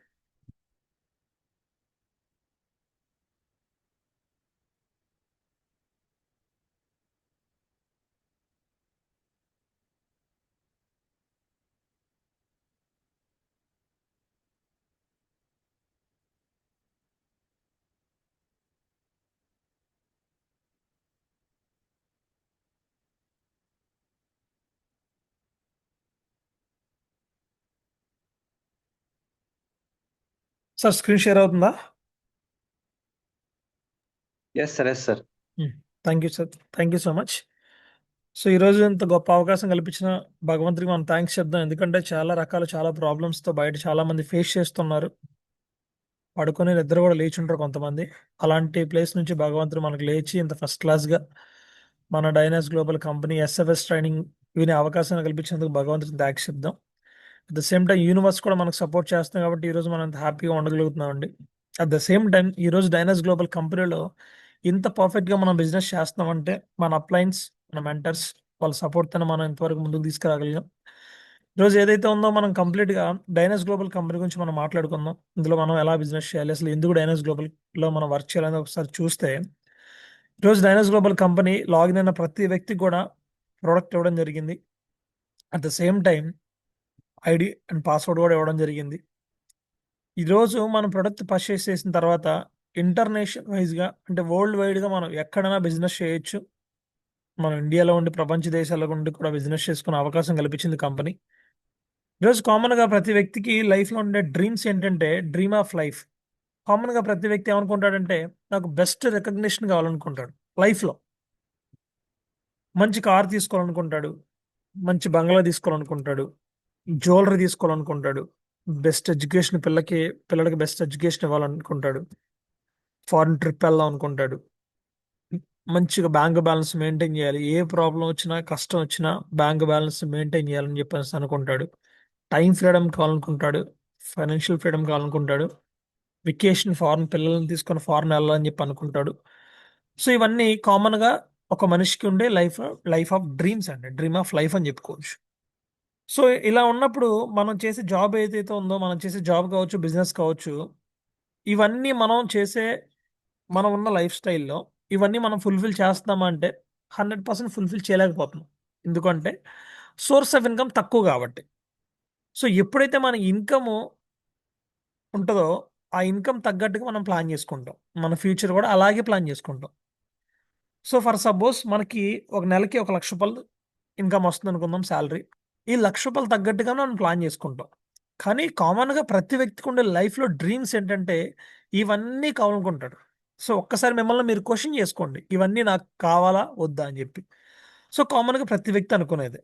సార్ స్క్రీన్ షేర్ అవుతుందా? Yes sir, yes sir. Thank you sir, thank you so much. So ఈరోజు ఇంత గొప్ప అవకాశం కల్పించిన భగవంతుడికి మనం థ్యాంక్స్ చెప్దాం. ఎందుకంటే చాలా ప్రాబ్లమ్స్తో బయట చాలా మంది ఫేస్ చేస్తున్నారు. పడుకొని నిద్ర కూడా లేచి ఉంటారు కొంతమంది. అలాంటి ప్లేస్ నుంచి భగవంతుడు మనకు లేచి ఇంత ఫస్ట్ క్లాస్గా మన డైనాస్ గ్లోబల్ కంపెనీ ఎస్ఎఫ్ఎస్ ట్రైనింగ్ వినే అవకాశాన్ని కల్పించినందుకు భగవంతుడికి థ్యాంక్స్ చెప్దాం. At the same time universe కూడా మనకు సపోర్ట్ చేస్తుంది కాబట్టి ఈరోజు మనం ఇంత హ్యాపీగా ఉండగలుగుతున్నామండి. అట్ ద సేమ్ టైం ఈరోజు డైనాస్ గ్లోబల్ కంపెనీలో ఇంత పర్ఫెక్ట్గా మనం బిజినెస్ చేస్తున్నామంటే మన అప్లైన్స్, మన మెంటర్స్ వాళ్ళ సపోర్ట్తో మనం ఇంతవరకు ముందుకు తీసుకురాగలిగాం. ఈరోజు ఏదైతే ఉందో మనం కంప్లీట్గా డైనాస్ గ్లోబల్ కంపెనీ గురించి మనం మాట్లాడుకుందాం. ఇందులో మనం ఎలా బిజినెస్ చేయాలి, అసలు ఎందుకు డైనాస్ గ్లోబల్లో మనం వర్క్ చేయాలని ఒకసారి చూస్తే, ఈరోజు డైనాస్ గ్లోబల్ కంపెనీ లాగిన్ అయిన ప్రతి వ్యక్తికి కూడా ప్రోడక్ట్ ఇవ్వడం జరిగింది. At the same time ID and password కూడా ఇవ్వడం జరిగింది. ఈరోజు మనం ప్రొడక్ట్ పర్చేస్ చేసిన తర్వాత ఇంటర్నేషనల్ వైజ్గా అంటే వరల్డ్ వైడ్గా మనం ఎక్కడైనా బిజినెస్ చేయొచ్చు. మనం ఇండియాలో ఉండి ప్రపంచ దేశాల నుండి కూడా బిజినెస్ చేసుకునే అవకాశం కల్పించింది కంపెనీ. ఈరోజు కామన్గా ప్రతి వ్యక్తికి లైఫ్లో ఉండే డ్రీమ్స్ ఏంటంటే డ్రీమ్ ఆఫ్ లైఫ్. కామన్గా ప్రతి వ్యక్తి ఏమనుకుంటాడంటే నాకు బెస్ట్ రికగ్నిషన్ కావాలనుకుంటాడు. లైఫ్లో మంచి కార్ తీసుకోవాలనుకుంటాడు, మంచి బంగ్లా తీసుకోవాలనుకుంటాడు, జ్యువెలరీ తీసుకోవాలనుకుంటాడు, బెస్ట్ ఎడ్యుకేషన్ పిల్లలకి బెస్ట్ ఎడ్యుకేషన్ ఇవ్వాలనుకుంటాడు, ఫారిన్ ట్రిప్ వెళ్దాం అనుకుంటాడు, మంచిగా బ్యాంక్ బ్యాలెన్స్ మెయింటైన్ చేయాలి, ఏ ప్రాబ్లం వచ్చినా కష్టం వచ్చినా బ్యాంక్ బ్యాలెన్స్ మెయింటైన్ చేయాలని చెప్పేసి అనుకుంటాడు, టైం ఫ్రీడమ్ కావాలనుకుంటాడు, ఫైనాన్షియల్ ఫ్రీడమ్ కావాలనుకుంటాడు, వెకేషన్ పిల్లల్ని తీసుకొని ఫారెన్ వెళ్ళాలని చెప్పి అనుకుంటాడు. సో ఇవన్నీ కామన్గా ఒక మనిషికి ఉండే లైఫ్ ఆఫ్ డ్రీమ్స్ అండి, డ్రీమ్ ఆఫ్ లైఫ్ అని చెప్పుకోవచ్చు. సో ఇలా ఉన్నప్పుడు మనం చేసే జాబ్ ఏదైతే ఉందో, మనం చేసే జాబ్ కావచ్చు, బిజినెస్ కావచ్చు, ఇవన్నీ మనం ఉన్న లైఫ్ స్టైల్లో ఇవన్నీ మనం ఫుల్ఫిల్ చేస్తామా అంటే 100% ఫుల్ఫిల్ చేయలేకపోతున్నాం. ఎందుకంటే సోర్స్ ఆఫ్ ఇన్కమ్ తక్కువ కాబట్టి. సో ఎప్పుడైతే మన ఇన్కమ్ ఉంటుందో ఆ ఇన్కమ్ తగ్గట్టుగా మనం ప్లాన్ చేసుకుంటాం. మన ఫ్యూచర్ కూడా అలాగే ప్లాన్ చేసుకుంటాం. సో ఫర్ సపోజ్ మనకి ఒక నెలకి ₹1,00,000 ఇన్కమ్ వస్తుంది అనుకుందాం శాలరీ. ఈ ₹1,00,000 తగ్గట్టుగా మనం ప్లాన్ చేసుకుంటాం. కానీ కామన్గా ప్రతి వ్యక్తికి ఉండే లైఫ్లో డ్రీమ్స్ ఏంటంటే ఇవన్నీ కావాలనుకుంటాడు. సో ఒక్కసారి మిమ్మల్ని మీరు క్వశ్చన్ చేసుకోండి, ఇవన్నీ నాకు కావాలా వద్దా అని చెప్పి. సో కామన్గా ప్రతి వ్యక్తి అనుకునేది.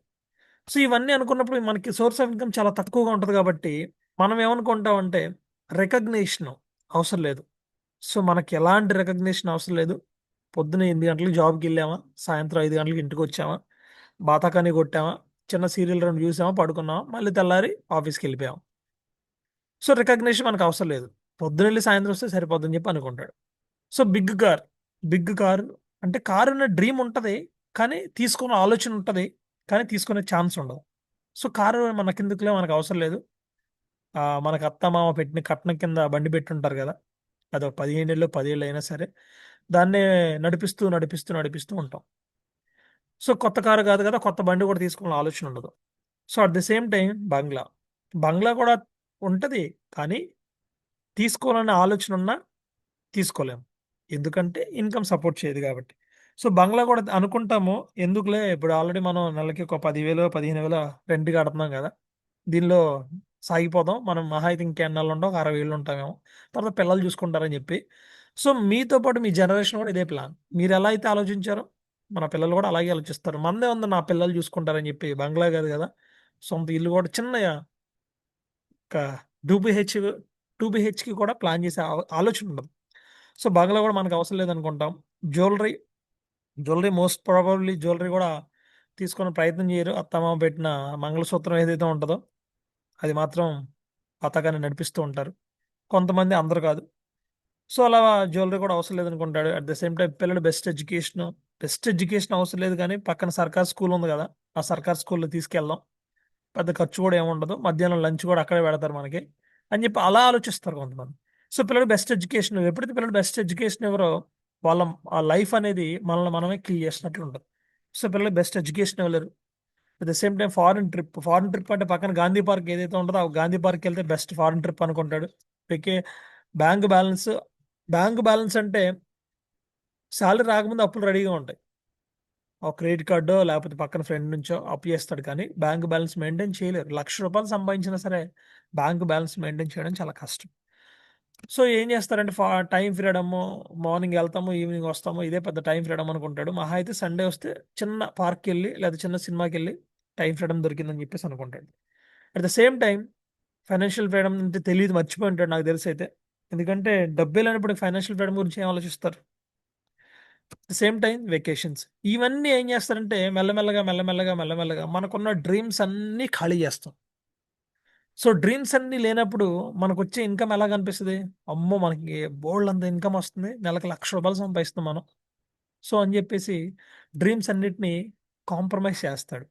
సో ఇవన్నీ అనుకున్నప్పుడు మనకి సోర్స్ ఆఫ్ ఇన్కమ్ చాలా తక్కువగా ఉంటుంది కాబట్టి మనం ఏమనుకుంటామంటే రికగ్నిషన్ అవసరం లేదు. సో మనకి ఎలాంటి రికగ్నిషన్ అవసరం లేదు. పొద్దున 8 గంటలకు జాబ్కి వెళ్ళామా, సాయంత్రం 5 గంటలకు ఇంటికి వచ్చామా, బాతాకాని కొట్టామా, చిన్న సీరియల్ 2 చూసామా, పడుకున్నామా, మళ్ళీ తెల్లారి ఆఫీస్కి వెళ్ళిపోయాం. సో రికగ్నిషన్ మనకు అవసరం లేదు. పొద్దున వెళ్ళి సాయంత్రం వస్తే సరిపోద్దని చెప్పి అనుకుంటాడు. సో బిగ్ కార్ అంటే కారు అనే డ్రీమ్ ఉంటుంది, కానీ తీసుకునే ఆలోచన ఉంటుంది, కానీ తీసుకునే ఛాన్స్ ఉండదు. సో కారు మనకెందుకులే, మనకు అవసరం లేదు. మనకు అత్తమామ పెట్టిన కట్నం కింద బండి పెట్టుంటారు కదా, అది ఒక 15 ఏళ్ళు 10 ఏళ్ళు అయినా సరే దాన్నే నడిపిస్తూ ఉంటాం. సో కొత్త కారు కాదు కదా, కొత్త బండి కూడా తీసుకునే ఆలోచన ఉండదు. So at the same time బంగ్లా కూడా ఉంటుంది, కానీ తీసుకోవాలనే ఆలోచన ఉన్నా తీసుకోలేము. ఎందుకంటే ఇన్కమ్ సపోర్ట్ చేయదు కాబట్టి. సో బంగ్లా కూడా అనుకుంటాము, ఎందుకులే ఇప్పుడు ఆల్రెడీ మనం నెలకి ఒక 10,000 15,000 రెంట్ కడుతున్నాం కదా, దీనిలో సాగిపోదాం, మనం మహా అయితే ఇంకెన్నాళ్ళు ఉంటాం, ఒక 60 ఏళ్ళు ఉంటామేమో, తర్వాత పిల్లలు చూసుకుంటారని చెప్పి. సో మీతో పాటు మీ జనరేషన్ కూడా ఇదే ప్లాన్. మీరు ఎలా అయితే ఆలోచించారో మన పిల్లలు కూడా అలాగే ఆలోచిస్తారు. మందే ఉంది నా పిల్లలు చూసుకుంటారని చెప్పి. బంగ్లా కాదు కదా, సొంత ఇల్లు కూడా చిన్న ఒక 2 BHK కూడా ప్లాన్ చేసే ఆలోచన ఉండదు. సో బంగ్లా కూడా మనకు అవసరం లేదనుకుంటాం. జ్యువెలరీ మోస్ట్ ప్రాబబ్లీ జ్యువెలరీ కూడా తీసుకునే ప్రయత్నం చేయరు. అత్తమామ పెట్టిన మంగళసూత్రం ఏదైతే ఉంటుందో అది మాత్రం పతాకాన్ని నడిపిస్తూ ఉంటారు. కొంతమంది, అందరు కాదు. సో అలా జ్యువెలరీ కూడా అవసరం లేదనుకుంటాడు. అట్ ద సేమ్ టైం పిల్లలు బెస్ట్ ఎడ్యుకేషన్ అవసరం లేదు, కానీ పక్కన సర్కార్ స్కూల్ ఉంది కదా, ఆ సర్కార్ స్కూల్లో తీసుకెళ్దాం, పెద్ద ఖర్చు కూడా ఏముండదు, మధ్యాహ్నం లంచ్ కూడా అక్కడే పెడతారు మనకి అని చెప్పి అలా ఆలోచిస్తారు కొంతమంది. సో పిల్లలు బెస్ట్ ఎడ్యుకేషన్, ఎప్పుడైతే పిల్లలు బెస్ట్ ఎడ్యుకేషన్ ఎవరో వాళ్ళ ఆ లైఫ్ అనేది మనమే కిల్ చేసినట్లు ఉంటుంది. సో పిల్లలు బెస్ట్ ఎడ్యుకేషన్ ఇవ్వలేరు. At the same time foreign trip అంటే పక్కన గాంధీ పార్క్ ఏదైతే ఉంటుందో ఆ గాంధీ పార్క్ వెళ్తే బెస్ట్ ఫారిన్ ట్రిప్ అనుకుంటాడు. ఓకే, బ్యాంక్ బ్యాలెన్స్ అంటే శాలరీ రాకముందు అప్పులు రెడీగా ఉంటాయి. ఒక క్రెడిట్ కార్డో లేకపోతే పక్కన ఫ్రెండ్ నుంచో అప్పు చేస్తాడు, కానీ బ్యాంక్ బ్యాలెన్స్ మెయింటైన్ చేయలేరు. ₹1,00,000 సంపాదించినా సరే బ్యాంక్ బ్యాలెన్స్ మెయింటైన్ చేయడం చాలా కష్టం. సో ఏం చేస్తారంటే టైం ఫ్రీడమ్, మార్నింగ్ వెళ్తాము ఈవినింగ్ వస్తాము, ఇదే పెద్ద టైం ఫ్రీడమ్ అనుకుంటాడు. మహా అయితే సండే వస్తే చిన్న పార్క్కి వెళ్ళి లేదా చిన్న సినిమాకి వెళ్ళి టైం ఫ్రీడమ్ దొరికిందని చెప్పేసి అనుకుంటాడు. At the same time financial freedom అంటే తెలియదు, మర్చిపోయి ఉంటాడు నాకు తెలిసి అయితే. ఎందుకంటే డబ్బే లేనప్పుడు ఫైనాన్షియల్ ఫ్రీడమ్ గురించి ఏం ఆలోచిస్తారు. సేమ్ టైం వెకేషన్స్, ఇవన్నీ ఏం చేస్తారంటే మెల్లమెల్లగా మెల్లమెల్లగా మెల్లమెల్లగా మనకున్న డ్రీమ్స్ అన్నీ ఖాళీ చేస్తాం. సో డ్రీమ్స్ అన్నీ లేనప్పుడు మనకు వచ్చే ఇన్కమ్ ఎలా కనిపిస్తుంది? అమ్మో, మనకి బోల్డ్ అంత ఇన్కమ్ వస్తుంది, నెలకు ₹1,00,000 సంపాదిస్తాం మనం. సో అని చెప్పేసి డ్రీమ్స్ అన్నిటిని కాంప్రమైజ్ చేస్తాడు.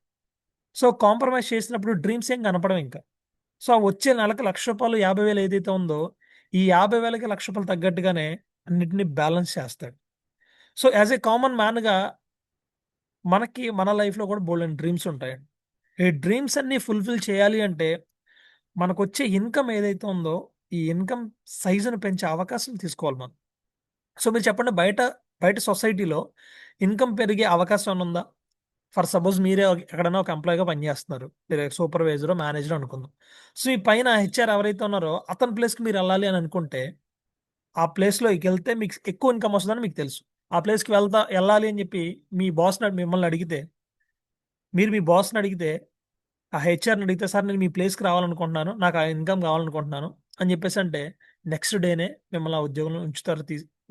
సో కాంప్రమైజ్ చేసినప్పుడు డ్రీమ్స్ ఏం కనపడవు ఇంకా. సో ఆ వచ్చే నెలకు ₹1,00,000 50,000 ఏదైతే ఉందో, ఈ 50,000కి ₹1,00,000 తగ్గట్టుగానే అన్నిటిని బ్యాలెన్స్ చేస్తాడు. సో యాజ్ ఏ కామన్ మ్యాన్గా మనకి మన లైఫ్లో కూడా బోల్డెన్ డ్రీమ్స్ ఉంటాయండి. ఈ డ్రీమ్స్ అన్ని ఫుల్ఫిల్ చేయాలి అంటే మనకొచ్చే ఇన్కమ్ ఏదైతే ఉందో, ఈ ఇన్కమ్ సైజును పెంచే అవకాశం తీసుకోవాలి మనం. సో మీరు చెప్పండి, బయట బయట సొసైటీలో ఇన్కమ్ పెరిగే అవకాశం ఏమైనా ఉందా? ఫర్ సపోజ్ మీరే ఎక్కడైనా ఒక ఎంప్లాయీగా పనిచేస్తున్నారు, మీరు సూపర్వైజర్ మేనేజర్ అనుకుందాం. సో ఈ పైన హెచ్ఆర్ ఎవరైతే ఉన్నారో అతని ప్లేస్కి మీరు వెళ్ళాలి అని అనుకుంటే, ఆ ప్లేస్లోకి వెళ్తే మీకు ఎక్కువ ఇన్కమ్ వస్తుందని మీకు తెలుసు. ఆ ప్లేస్కి వెళ్ళాలి అని చెప్పి మీ బాస్ని మిమ్మల్ని అడిగితే, మీరు మీ బాస్ని అడిగితే, ఆ హెచ్ఆర్ని అడిగితే, సార్ నేను మీ ప్లేస్కి రావాలనుకుంటున్నాను, నాకు ఆ ఇన్కమ్ కావాలనుకుంటున్నాను అని చెప్పేసి అంటే, నెక్స్ట్ డేనే మిమ్మల్ని ఆ ఉద్యోగంలో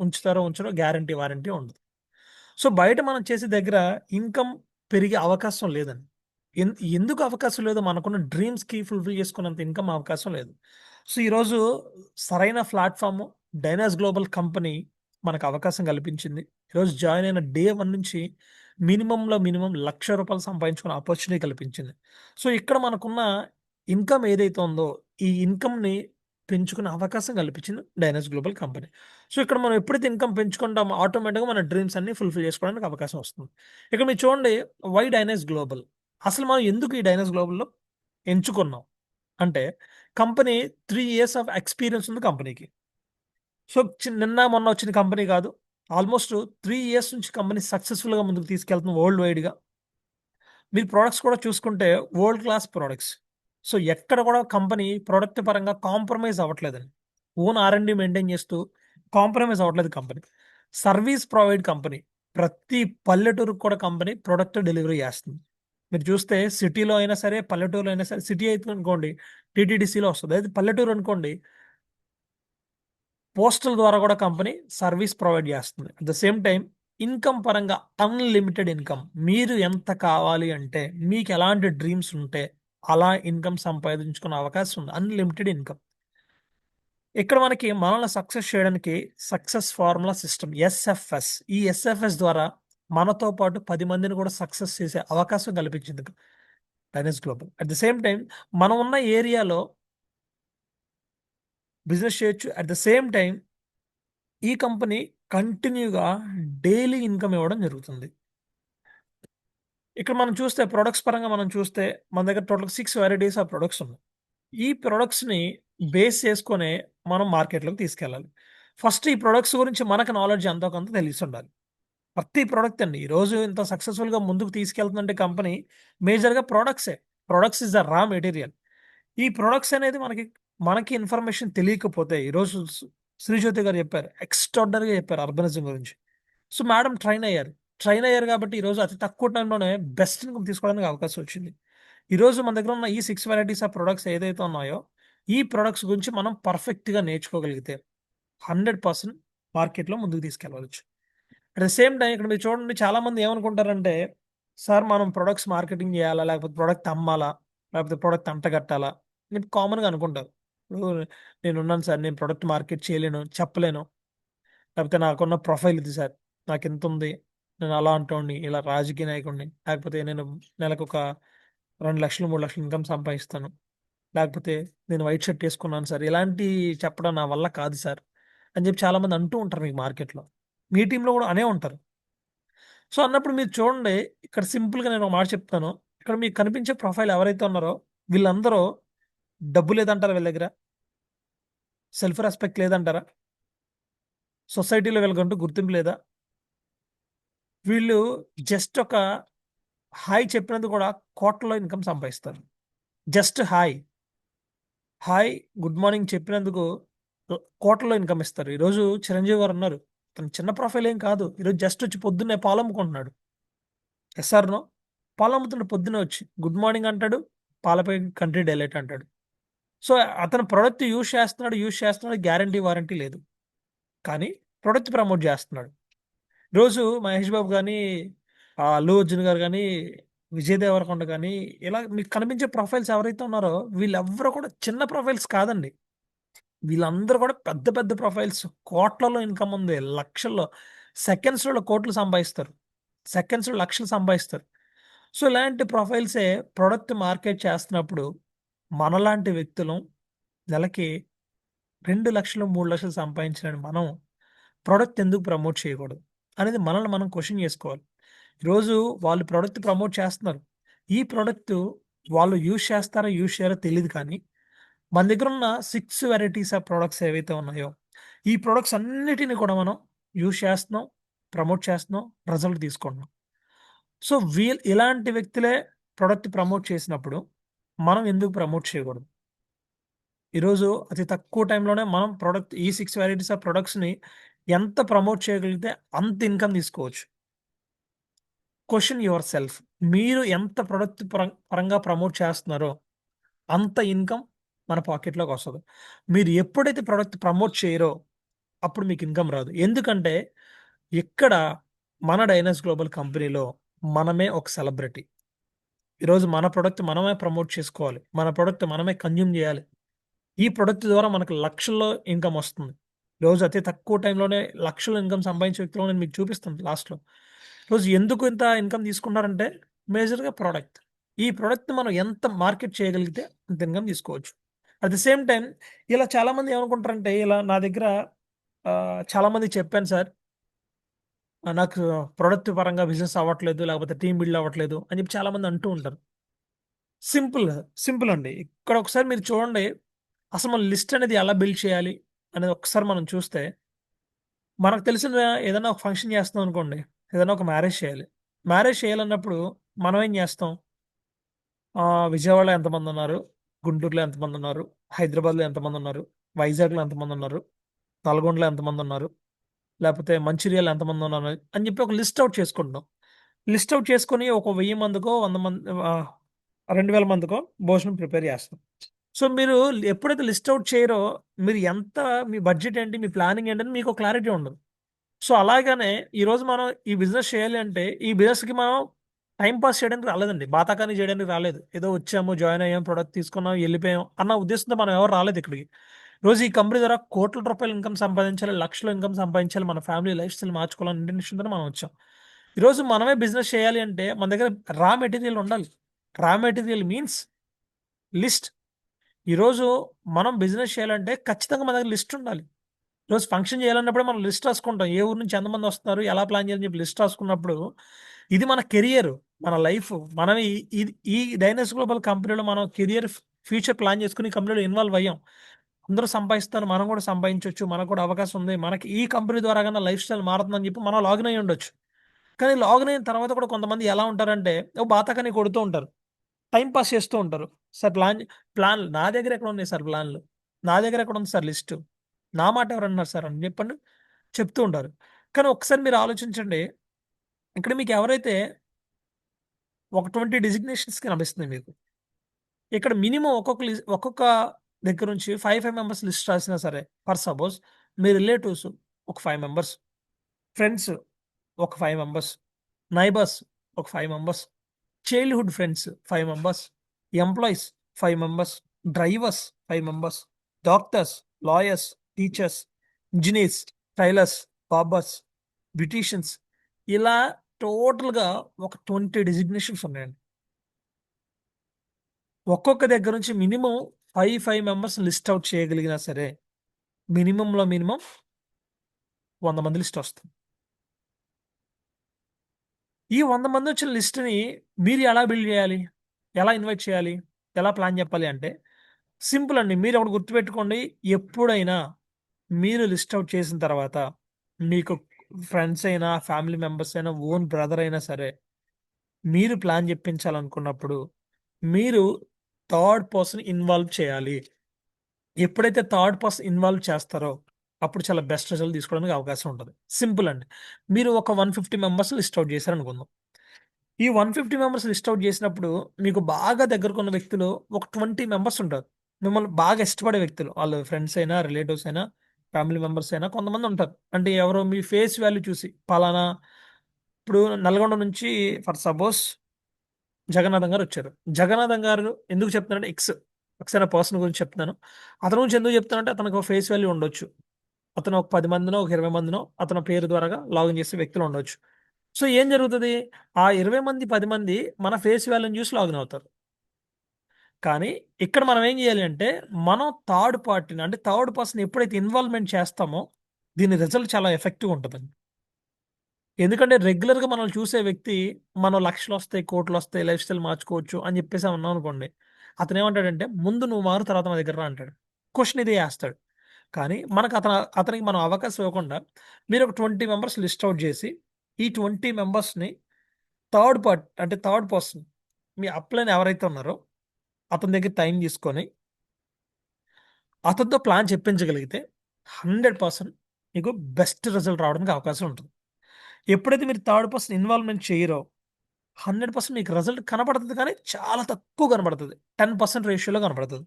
ఉంచుతారో ఉంచరో గ్యారంటీ వారంటీ ఉండదు. సో బయట మనం చేసే దగ్గర ఇన్కమ్ పెరిగే అవకాశం లేదండి. ఎందుకు అవకాశం లేదు? మనకున్న డ్రీమ్స్కి ఫుల్ఫిల్ చేసుకున్నంత ఇన్కమ్ అవకాశం లేదు. సో ఈరోజు సరైన ప్లాట్ఫామ్ డైనాస్ గ్లోబల్ కంపెనీ మనకు అవకాశం కల్పించింది. ఈరోజు జాయిన్ అయిన డే 1 నుంచి మినిమంలో మినిమం ₹1,00,000 సంపాదించుకునే ఆపర్చునిటీ కల్పించింది. సో ఇక్కడ మనకున్న ఇన్కమ్ ఏదైతే ఉందో, ఈ ఇన్కమ్ని పెంచుకునే అవకాశం కల్పించింది డైనాస్ గ్లోబల్ కంపెనీ. సో ఇక్కడ మనం ఎప్పుడైతే ఇన్కమ్ పెంచుకుంటామో ఆటోమేటిక్గా మన డ్రీమ్స్ అన్ని ఫుల్ఫిల్ చేసుకోవడానికి అవకాశం వస్తుంది. ఇక్కడ మీరు చూడండి, వై డైనాస్ గ్లోబల్? అసలు మనం ఎందుకు ఈ డైనాస్ గ్లోబల్లో ఎంచుకున్నాం అంటే, కంపెనీ 3 ఇయర్స్ ఆఫ్ ఎక్స్పీరియన్స్ ఉంది కంపెనీకి. సో నిన్న మొన్న వచ్చిన కంపెనీ కాదు, ఆల్మోస్ట్ 3 ఇయర్స్ నుంచి కంపెనీ సక్సెస్ఫుల్గా ముందుకు తీసుకెళ్తుంది వరల్డ్ వైడ్గా. మీరు ప్రొడక్ట్స్ కూడా చూసుకుంటే వరల్డ్ క్లాస్ ప్రొడక్ట్స్. సో ఎక్కడ కూడా కంపెనీ ప్రొడక్ట్ పరంగా కాంప్రమైజ్ అవ్వట్లేదండి. ఓన్ R&D మెయింటైన్ చేస్తూ కాంప్రమైజ్ అవ్వట్లేదు కంపెనీ. Service provide company. ప్రతి పల్లెటూరుకు కూడా కంపెనీ ప్రొడక్ట్ డెలివరీ చేస్తుంది. మీరు చూస్తే సిటీలో అయినా సరే, పల్లెటూరులో అయినా సరే, సిటీ అయితే అనుకోండి టీటీడీసీలో వస్తుంది, అయితే పల్లెటూరు అనుకోండి పోస్టల్ ద్వారా కూడా కంపెనీ సర్వీస్ ప్రొవైడ్ చేస్తుంది. At the same time income పరంగా అన్‌లిమిటెడ్ ఇన్కమ్. మీరు ఎంత కావాలి అంటే, మీకు ఎలాంటి డ్రీమ్స్ ఉంటే అలా ఇన్కమ్ సంపాదించుకునే అవకాశం ఉంది. Unlimited income. ఇక్కడ మనకి మనల్ని సక్సెస్ చేయడానికి సక్సెస్ ఫార్ములా సిస్టమ్ ఎస్ఎఫ్ఎస్. ఈ ఎస్ఎఫ్ఎస్ ద్వారా మనతో పాటు 10 మందిని కూడా సక్సెస్ చేసే అవకాశం కల్పించింది Dynas Global. At the same time మనం ఉన్న ఏరియాలో బిజినెస్ చేయొచ్చు. అట్ ద సేమ్ టైం ఈ కంపెనీ కంటిన్యూగా డైలీ ఇన్కమ్ ఇవ్వడం జరుగుతుంది. ఇక్కడ మనం చూస్తే ప్రొడక్ట్స్ పరంగా మనం చూస్తే మన దగ్గర టోటల్ 6 వెరైటీస్ ఆఫ్ ప్రొడక్ట్స్ ఉన్నాయి. ఈ ప్రొడక్ట్స్‌ని బేస్ చేసుకొనే మనం మార్కెట్‌లోకి తీసుకెళ్ళాలి. ఫస్ట్ ఈ ప్రొడక్ట్స్ గురించి మనకు నాలెడ్జ్ ఎంతో కొంత తెలిసుండాలి. ప్రతి ప్రొడక్ట్ అండి. ఈరోజు ఇంత సక్సెస్‌ఫుల్‌గా ముందుకు తీసుకెళ్తుందంటే కంపెనీ మేజర్‌గా ప్రొడక్ట్సే. Products is the raw material. ఈ ప్రొడక్ట్స్ అనేది మనకి ఇన్ఫర్మేషన్ తెలియకపోతే, ఈరోజు శ్రీజ్యోతి గారు చెప్పారు, ఎక్స్ట్రార్డినరీగా చెప్పారు అర్బనిజం గురించి. సో మేడం ట్రైన్ అయ్యారు. ట్రైన్ అయ్యారు కాబట్టి ఈరోజు అతి తక్కువ టైంలోనే బెస్ట్ ఇన్కమ్ తీసుకోవడానికి అవకాశం వచ్చింది. ఈరోజు మన దగ్గర ఉన్న ఈ 6 వెరైటీస్ ఆఫ్ ప్రొడక్ట్స్ ఏదైతే ఉన్నాయో, ఈ ప్రొడక్ట్స్ గురించి మనం పర్ఫెక్ట్‌గా నేర్చుకోగలిగితే 100% మార్కెట్‌లో ముందుకు తీసుకెళ్ళవచ్చు. అట్ ద సేమ్ టైం ఇక్కడ మీరు చూడండి, చాలామంది ఏమనుకుంటారంటే, సార్ మనం ప్రొడక్ట్స్ మార్కెటింగ్ చేయాలా? లేకపోతే ప్రొడక్ట్ అమ్మాలా? లేకపోతే ప్రొడక్ట్ అంటగట్టాలా? అని కామన్‌గా అనుకుంటారు. ఇప్పుడు నేనున్నాను సార్, నేను ప్రొడక్ట్ మార్కెట్ చేయలేను, చెప్పలేను. లేకపోతే నాకున్న ప్రొఫైల్ ఇది సార్, నాకింతుంది, నేను అలాంటోడిని, ఇలా రాజకీయ నాయకుడిని, లేకపోతే నేను నెలకొక 2,00,000, 3,00,000 ఇన్కమ్ సంపాదిస్తాను. లేకపోతే నేను వైట్ షర్ట్ ఏసుకున్నాను సార్, ఇలాంటియి చెప్పడం నా వల్ల కాదు సార్ అని చెప్పి చాలామంది అంటూ ఉంటారు మీకు మార్కెట్‌లో. మీ టీమ్‌లో కూడా అనే ఉంటారు. సో అన్నప్పుడు మీరు చూడండి, ఇక్కడ సింపుల్‌గా నేను ఒక మాట చెప్తాను. ఇక్కడ మీకు కనిపించే ప్రొఫైల్ ఎవరైతే ఉన్నారో వీళ్ళందరూ డబ్బు లేదంటారా వీళ్ళ దగ్గర? సెల్ఫ్ రెస్పెక్ట్ లేదంటారా? సొసైటీలో వీళ్ళకంటూ గుర్తింపు లేదా? వీళ్ళు జస్ట్ ఒక హాయ్ చెప్పినందుకు కూడా కోట్లలో ఇన్కమ్ సంపాదిస్తారు. జస్ట్ హాయ్, గుడ్ మార్నింగ్ చెప్పినందుకు కోట్లలో ఇన్కమ్ ఇస్తారు. ఈరోజు చిరంజీవి గారు ఉన్నారు, తన చిన్న ప్రొఫైల్ ఏం కాదు. ఈరోజు జస్ట్ వచ్చి పొద్దున్నే పాలు అమ్ముకుంటున్నాడు. SR no? పాలు అమ్ముతుంటే పొద్దున్నే వచ్చి గుడ్ మార్నింగ్ అంటాడు, పాలపై కంట్రీ డైలైట్ అంటాడు. సో అతను ప్రొడక్ట్ యూజ్ చేస్తున్నాడు, గ్యారంటీ వారంటీ లేదు, కానీ ప్రొడక్ట్ ప్రమోట్ చేస్తున్నాడు. రోజు మహేష్ బాబు కానీ, అల్లు అర్జున్ గారు కానీ, విజయ్ దేవరకొండ కానీ, ఇలా మీకు కనిపించే ప్రొఫైల్స్ ఎవరైతే ఉన్నారో వీళ్ళెవ్వరూ కూడా చిన్న ప్రొఫైల్స్ కాదండి. వీళ్ళందరూ కూడా పెద్ద పెద్ద ప్రొఫైల్స్, కోట్లలో ఇన్కమ్ ఉంది, లక్షల్లో, సెకండ్స్లో కోట్లు సంపాదిస్తారు, సెకండ్స్లో లక్షలు సంపాదిస్తారు. సో ఇలాంటి ప్రొఫైల్సే ప్రొడక్ట్ మార్కెట్ చేస్తున్నప్పుడు మనలాంటి వ్యక్తులు నెలకి 2 లక్షలు 3 లక్షలు సంపాదించలేని మనం ప్రొడక్ట్ ఎందుకు ప్రమోట్ చేయకూడదు అనేది మనల్ని మనం క్వశ్చన్ చేసుకోవాలి. ఈరోజు వాళ్ళు ప్రొడక్ట్ ప్రమోట్ చేస్తున్నారు, ఈ ప్రొడక్ట్ వాళ్ళు యూజ్ చేస్తారో యూజ్ చేయరో తెలియదు, కానీ మన దగ్గర ఉన్న 6 వెరైటీస్ ఆఫ్ ప్రొడక్ట్స్ ఏవైతే ఉన్నాయో ఈ ప్రొడక్ట్స్ అన్నిటిని కూడా మనం యూజ్ చేస్తున్నాం, ప్రమోట్ చేస్తున్నాం, రిజల్ట్ తీసుకుంటున్నాం. సో ఇలాంటి వ్యక్తులే ప్రొడక్ట్ ప్రమోట్ చేసినప్పుడు మనం ఎందుకు ప్రమోట్ చేయకూడదు? ఈరోజు అతి తక్కువ టైంలోనే మనం ఈ 6 వెరైటీస్ ఆఫ్ ప్రొడక్ట్స్ని ఎంత ప్రమోట్ చేయగలిగితే అంత ఇన్కమ్ తీసుకోవచ్చు. క్వశ్చన్ యువర్ సెల్ఫ్, మీరు ఎంత ప్రొడక్ట్ పరంగా ప్రమోట్ చేస్తున్నారో అంత ఇన్కమ్ మన పాకెట్లోకి వస్తుంది. మీరు ఎప్పుడైతే ప్రొడక్ట్ ప్రమోట్ చేయరో అప్పుడు మీకు ఇన్కమ్ రాదు. ఎందుకంటే ఇక్కడ మన డైనస్ గ్లోబల్ కంపెనీలో మనమే ఒక సెలబ్రిటీ. ఈరోజు మన ప్రొడక్ట్ మనమే ప్రమోట్ చేసుకోవాలి, మన ప్రొడక్ట్ మనమే కన్జ్యూమ్ చేయాలి. ఈ ప్రొడక్ట్ ద్వారా మనకు లక్షల్లో ఇన్కమ్ వస్తుంది. రోజు అతి తక్కువ టైంలోనే లక్షల ఇన్కమ్ సంపాదించే వ్యక్తులు నేను మీకు చూపిస్తాను లాస్ట్లో. రోజు ఎందుకు ఇంత ఇన్కమ్ తీసుకున్నారంటే మేజర్గా ప్రోడక్ట్. ఈ ప్రోడక్ట్ మనం ఎంత మార్కెట్ చేయగలిగితే అంత ఇన్కమ్ తీసుకోవచ్చు. అట్ ది సేమ్ టైం ఇలా చాలామంది ఏమనుకుంటారంటే, ఇలా నా దగ్గర చాలామంది చెప్పాను సార్, నాకు ప్రొడక్ట్ పరంగా బిజినెస్ అవ్వట్లేదు, లేకపోతే టీం బిల్డ్ అవ్వట్లేదు అని చెప్పి చాలామంది అంటూ ఉంటారు. సింపుల్ అండి. ఇక్కడ ఒకసారి మీరు చూడండి, అసలు మన లిస్ట్ అనేది ఎలా బిల్డ్ చేయాలి అనేది ఒకసారి మనం చూస్తే, మనకు తెలిసిన ఏదైనా ఒక ఫంక్షన్ చేస్తాం అనుకోండి, ఏదైనా ఒక మ్యారేజ్ చేయాలన్నప్పుడు మనం ఏం చేస్తాం? విజయవాడలో ఎంతమంది ఉన్నారు, గుంటూరులో ఎంతమంది ఉన్నారు, హైదరాబాద్లో ఎంతమంది ఉన్నారు, వైజాగ్లో ఎంతమంది ఉన్నారు, నల్గొండలో ఎంతమంది ఉన్నారు, లేకపోతే మంచిర్యాల ఎంతమంది ఉన్నారు అని చెప్పి ఒక లిస్ట్ అవుట్ చేసుకుంటాం. లిస్ట్ అవుట్ చేసుకొని ఒక 1000 మందికో 100 మంది 2000 మందికో భోజనం ప్రిపేర్ చేస్తాం. సో మీరు ఎప్పుడైతే లిస్ట్ అవుట్ చేయరో మీరు మీ బడ్జెట్ ఏంటి, మీ ప్లానింగ్ ఏంటని మీకు క్లారిటీ ఉండదు. సో అలాగనే ఈరోజు మనం ఈ బిజినెస్ చేయాలి అంటే, ఈ బిజినెస్కి మనం టైం పాస్ చేయడానికి రాలేదండి, బాతాకాని చేయడానికి రాలేదు. ఏదో వచ్చాము, జాయిన్ అయ్యాం, ప్రొడక్ట్ తీసుకున్నాం, వెళ్ళిపోయాం అన్న ఉద్దేశంతో మనం ఎవరు రాలేదు ఇక్కడికి. రోజు ఈ కంపెనీ ద్వారా కోట్ల రూపాయలు ఇన్కమ్ సంపాదించాలి, లక్షల ఇన్కమ్ సంపాదించాలి, మన ఫ్యామిలీ లైఫ్ స్టైల్ మార్చుకోవాలని ఇంటెన్షన్తో మనం వచ్చాం. ఈరోజు మనమే బిజినెస్ చేయాలి అంటే మన దగ్గర రా మెటీరియల్ ఉండాలి. Raw material means list. ఈరోజు మనం బిజినెస్ చేయాలంటే ఖచ్చితంగా మన దగ్గర లిస్ట్ ఉండాలి. ఈరోజు ఫంక్షన్ చేయాలన్నప్పుడే మనం లిస్ట్ రాసుకుంటాం, ఏ ఊరు నుంచి ఎంతమంది వస్తున్నారు, ఎలా ప్లాన్ చేయాలని చెప్పి లిస్ట్ రాసుకున్నప్పుడు ఇది మన కెరియర్, మన లైఫ్. మనం ఈ డైనస్ గ్లోబల్ కంపెనీలో మనం కెరియర్ ఫ్యూచర్ ప్లాన్ చేసుకుని కంపెనీలో ఇన్వాల్వ్ అయ్యాం. అందరూ సంపాదిస్తారు, మనం కూడా సంపాదించవచ్చు, మనకు కూడా అవకాశం ఉంది, మనకి ఈ కంపెనీ ద్వారా కన్నా లైఫ్ స్టైల్ మారుతుందని చెప్పి మనం లాగిన్ అయ్యి ఉండొచ్చు. కానీ లాగిన్ అయిన తర్వాత కూడా కొంతమంది ఎలా ఉంటారంటే బాతాకని కొడుతూ ఉంటారు, టైం పాస్ చేస్తూ ఉంటారు. సార్ ప్లాన్ నా దగ్గర ఎక్కడ ఉన్నాయి సార్, ప్లాన్లు నా దగ్గర ఎక్కడ ఉంది సార్, లిస్టు నా మాట ఎవరన్నారు సార్ అని చెప్పండి చెప్తూ ఉంటారు. కానీ ఒకసారి మీరు ఆలోచించండి, ఇక్కడ మీకు ఎవరైతే ఒక 20 డిజిగ్నేషన్స్ కనిపిస్తుంది మీకు, ఇక్కడ మినిమం ఒక్కొక్క దగ్గర నుంచి 5 మెంబర్స్ లిస్ట్ రాసినా సరే, ఫర్ సపోజ్ మీ రిలేటివ్స్ ఒక 5 మెంబర్స్, ఫ్రెండ్స్ ఒక 5 మెంబర్స్, నైబర్స్ ఒక 5 members, childhood friends 5 members, employees 5 members, drivers 5 members, doctors, lawyers, teachers, engineers, tailors, barbers, beauticians, ఇలా టోటల్గా ఒక 20 డిజిగ్నేషన్స్ ఉన్నాయండి. ఒక్కొక్క దగ్గర నుంచి మినిమం 5 మెంబర్స్ లిస్ట్ అవుట్ చేయగలిగినా సరే మినిమంలో మినిమం 100 మంది లిస్ట్ వస్తుంది. ఈ 100 మంది వచ్చిన లిస్ట్ని మీరు ఎలా బిల్డ్ చేయాలి, ఎలా ఇన్వైట్ చేయాలి, ఎలా ప్లాన్ చెప్పాలి అంటే సింపుల్ అండి. మీరు ఒకటి గుర్తుపెట్టుకోండి, ఎప్పుడైనా మీరు లిస్ట్ అవుట్ చేసిన తర్వాత మీకు ఫ్రెండ్స్ అయినా, ఫ్యామిలీ మెంబర్స్ అయినా, ఓన్ బ్రదర్ అయినా సరే, మీరు ప్లాన్ చెప్పించాలనుకున్నప్పుడు మీరు థర్డ్ పర్సన్ ఇన్వాల్వ్ చేయాలి. ఎప్పుడైతే థర్డ్ పర్సన్ ఇన్వాల్వ్ చేస్తారో అప్పుడు చాలా బెస్ట్ రిజల్ట్ తీసుకోవడానికి అవకాశం ఉంటుంది. సింపుల్ అండి. మీరు ఒక 150 మెంబర్స్ లిస్ట్ అవుట్ చేశారనుకుందాం. ఈ 150 మెంబర్స్ లిస్ట్ అవుట్ చేసినప్పుడు మీకు బాగా దగ్గరకున్న వ్యక్తులు ఒక 20 మెంబర్స్ ఉంటారు. మిమ్మల్ని బాగా ఇష్టపడే వ్యక్తులు. వాళ్ళు ఫ్రెండ్స్ అయినా, రిలేటివ్స్ అయినా, ఫ్యామిలీ మెంబర్స్ అయినా కొంతమంది ఉంటారు. అంటే ఎవరో మీ ఫేస్ వాల్యూ చూసి పలానా ఇప్పుడు నల్గొండ నుంచి ఫర్ సపోజ్ జగన్నాథం గారు వచ్చారు. జగన్నాథం గారు ఎందుకు చెప్తున్నారంటే ఎక్స్ అనే పర్సన్ గురించి చెప్తున్నాను. అతని గురించి ఎందుకు చెప్తానంటే అతనికి ఒక ఫేస్ వాల్యూ ఉండొచ్చు. అతను ఒక 10 మందినో, ఒక 20 మందినో అతని పేరు ద్వారాగా లాగిన్ చేసే వ్యక్తులు ఉండొచ్చు. సో ఏం జరుగుతది? ఆ 20 మంది, 10 మంది మన ఫేస్ వాల్యూని చూసి లాగిన్ అవుతారు. కానీ ఇక్కడ మనం ఏం చేయాలి అంటే, మనం థర్డ్ పార్టీని అంటే థర్డ్ పర్సన్ ఎప్పుడైతే ఇన్వాల్వ్‌మెంట్ చేస్తామో దీని రిజల్ట్ చాలా ఎఫెక్టివ్‌గా ఉంటదండి. ఎందుకంటే రెగ్యులర్‌గా మనల్ని చూసే వ్యక్తి మనం లక్షలొస్తాయి, కోట్లొస్తాయి, లైఫ్ స్టైల్ మార్చుకోవచ్చు అని చెప్పేసి అన్నాం అనుకోండి. అతనేమంటాడంటే, "ముందు నువ్వు మారు తర్వాత నా దగ్గర రా" అంటాడు. క్వెషన్ ఇదే ఏస్తాడు. కానీ మనకు అతనికి మనం అవకాశం ఇవ్వకుండా మీరు ఒక 20 మెంబర్స్ లిస్ట్ ఔట్ చేసి, ఈ 20 మెంబర్స్‌ని అంటే థర్డ్ పర్సన్ మీ అప్‌లైన్ ఎవరైతే ఉన్నారో అతని దగ్గర టైం తీసుకొని, అతనితో ప్లాన్ చెప్పించగలిగితే 100% మీకు బెస్ట్ రిజల్ట్ రావడానికి అవకాశం ఉంటుంది. ఎప్పుడైతే మీరు థర్డ్ పర్సన్ ఇన్వాల్వ్‌మెంట్ చేయరో 100% మీకు రిజల్ట్ కనపడుతది కానీ చాలా తక్కువ కనపడుతది. 10% రేషియోలో కనపడుతది.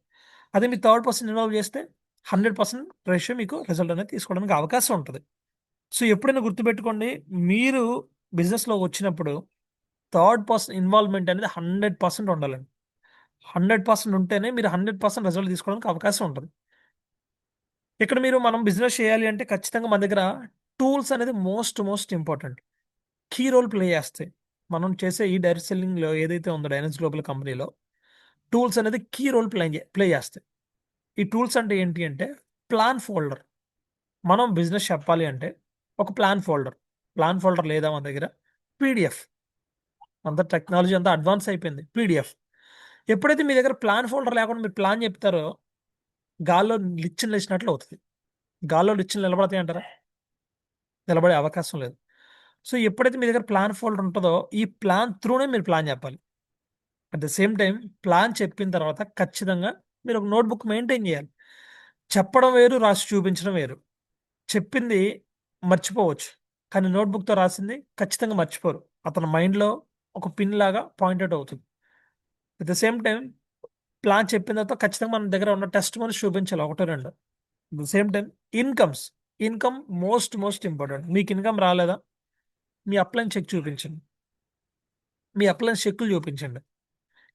అదే మీరు థర్డ్ పర్సన్ ఇన్వాల్వ్ చేస్తే 100% రేషియో మీకు రిజల్ట్ అనేది తీసుకోవడానికి అవకాశం ఉంటది. సో, ఎప్పుడైనా గుర్తుపెట్టుకోండి మీరు బిజినెస్‌లోకి వచ్చినప్పుడు థర్డ్ పర్సన్ ఇన్వాల్వ్‌మెంట్ అనేది 100% ఉండాలండి. 100% ఉంటేనే మీరు 100% రిజల్ట్ తీసుకోవడానికి అవకాశం ఉంటది. ఇక్కడ మనం బిజినెస్ చేయాలి అంటే ఖచ్చితంగా మన దగ్గర టూల్స్ అనేది most important. Key role play చేస్తాయి. మనం చేసే ఈ డైరెక్ట్ సెల్లింగ్‌లో ఏదైతే ఉందో డైనక్స్ గ్లోబల్ కంపెనీలో టూల్స్ అనేది కీ రోల్ ప్లే చేస్తాయి. ఈ టూల్స్ అంటే ఏంటి అంటే ప్లాన్ ఫోల్డర్. మనం బిజినెస్ చెప్పాలి అంటే ఒక ప్లాన్ ఫోల్డర్. ప్లాన్ ఫోల్డర్ లేదా మన దగ్గర పీడీఎఫ్. అంత టెక్నాలజీ అంతా అడ్వాన్స్ అయిపోయింది. పీడీఎఫ్. ఎప్పుడైతే మీ దగ్గర ప్లాన్ ఫోల్డర్ లేకుండా మీరు ప్లాన్ చెప్తారో గాల్లో లిచ్చెన లేచినట్లు అవుతది. గాల్లో లిచ్చెనలు నిలబడతాయి అంటారా? నిలబడే అవకాశం లేదు. సో, ఎప్పుడైతే మీ దగ్గర ప్లాన్ ఫోల్డర్ ఉంటదో ఈ ప్లాన్ త్రూనే మీరు ప్లాన్ చెప్పాలి. At the same time plan చెప్పిన తర్వాత ఖచ్చితంగా మీరు ఒక నోట్‌బుక్ మెయింటైన్ చేయాలి. చెప్పడం వేరు, రాసి చూపించడం వేరు. చెప్పింది మర్చిపోవచ్చు. కానీ నోట్‌బుక్‌తో రాసింది ఖచ్చితంగా మర్చిపోరు. అతని మైండ్‌లో ఒక పిన్ లాగా పాయింట్ ఔట్ అవుతుంది. At the same time plan చెప్పిన తర్వాత ఖచ్చితంగా మన దగ్గర ఉన్న టెస్టిమోనీస్ చూపించాలి ఒకటో రెండో. At the same time incomes. Income most important. మీకు ఇన్‌కమ్ రాలేదా? మీ అప్‌లైన్ చెక్ చూపించండి. మీ అప్‌లైన్ చెక్కులు చూపించండి.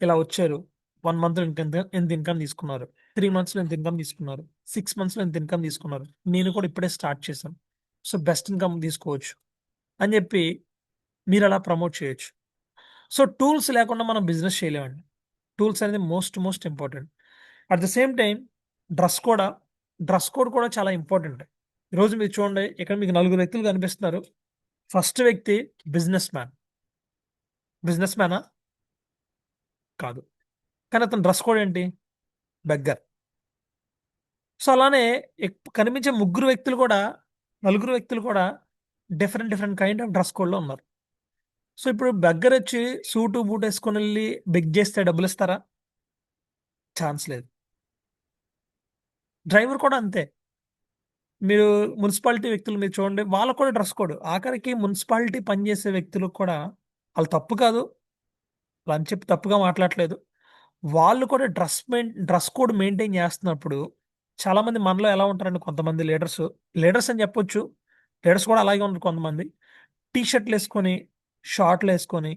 ఇలా వచ్చారు. 1 మంత్‌లో ఇంత ఇన్‌కమ్ తీసుకున్నారు. 3 మంత్స్‌లో ఇంత ఇన్‌కమ్ తీసుకున్నారు. 6 మంత్స్‌లో ఇంత ఇన్‌కమ్ తీసుకున్నారు. నేను కూడా ఇప్పుడే స్టార్ట్ చేశాను. సో, బెస్ట్ ఇన్‌కమ్ తీసుకోవచ్చు అని చెప్పి మీరలా ప్రమోట్ చేయొచ్చు. సో, టూల్స్ లేకుండా మనం బిజినెస్ చేయలేమండి. టూల్స్ అనేది most important. At the same time dress coda dress code కూడా చాలా ఇంపార్టెంట్. ఈరోజు మీరు చూడండి ఇక్కడ మీకు నలుగురు వ్యక్తులు కనిపిస్తున్నారు. ఫస్ట్ వ్యక్తి బిజినెస్ మ్యాన్. బిజినెస్ మ్యానా? కాదు. కానీ అతని డ్రెస్ కోడ్ ఏంటి? బెగ్గర్. సో, అలానే కనిపించే నలుగురు వ్యక్తులు కూడా డిఫరెంట్ కైండ్ ఆఫ్ డ్రెస్ కోడ్‌లో ఉన్నారు. సో, ఇప్పుడు బెగ్గరొచ్చి సూటు, బూట్ ఏసుకొనెళ్లి బెగ్ చేస్తే డబ్బులిస్తారా? ఛాన్స్ లేదు. డ్రైవర్ కూడా అంతే. మీరు మున్సిపాలిటీ వ్యక్తులు మీరు చూడండి. వాళ్ళకి కూడా డ్రెస్ కోడ్. ఆఖరికి మున్సిపాలిటీ పనిచేసే వ్యక్తులకు కూడా ఆళ్ళు తప్పు కాదు. అలా అని చెప్పి తప్పుగా మాట్లాడట్లేదు. వాళ్ళు కూడా డ్రెస్ కోడ్ మెయింటైన్ చేస్తున్నప్పుడు చాలామంది మనలో ఎలా ఉంటారంటే కొంతమంది లీడర్స్ అని చెప్పొచ్చు. లీడర్స్ కూడా అలాగే ఉన్నారు కొంతమంది. టీ షర్ట్‌లేసుకొని, షార్ట్‌లేసుకొని,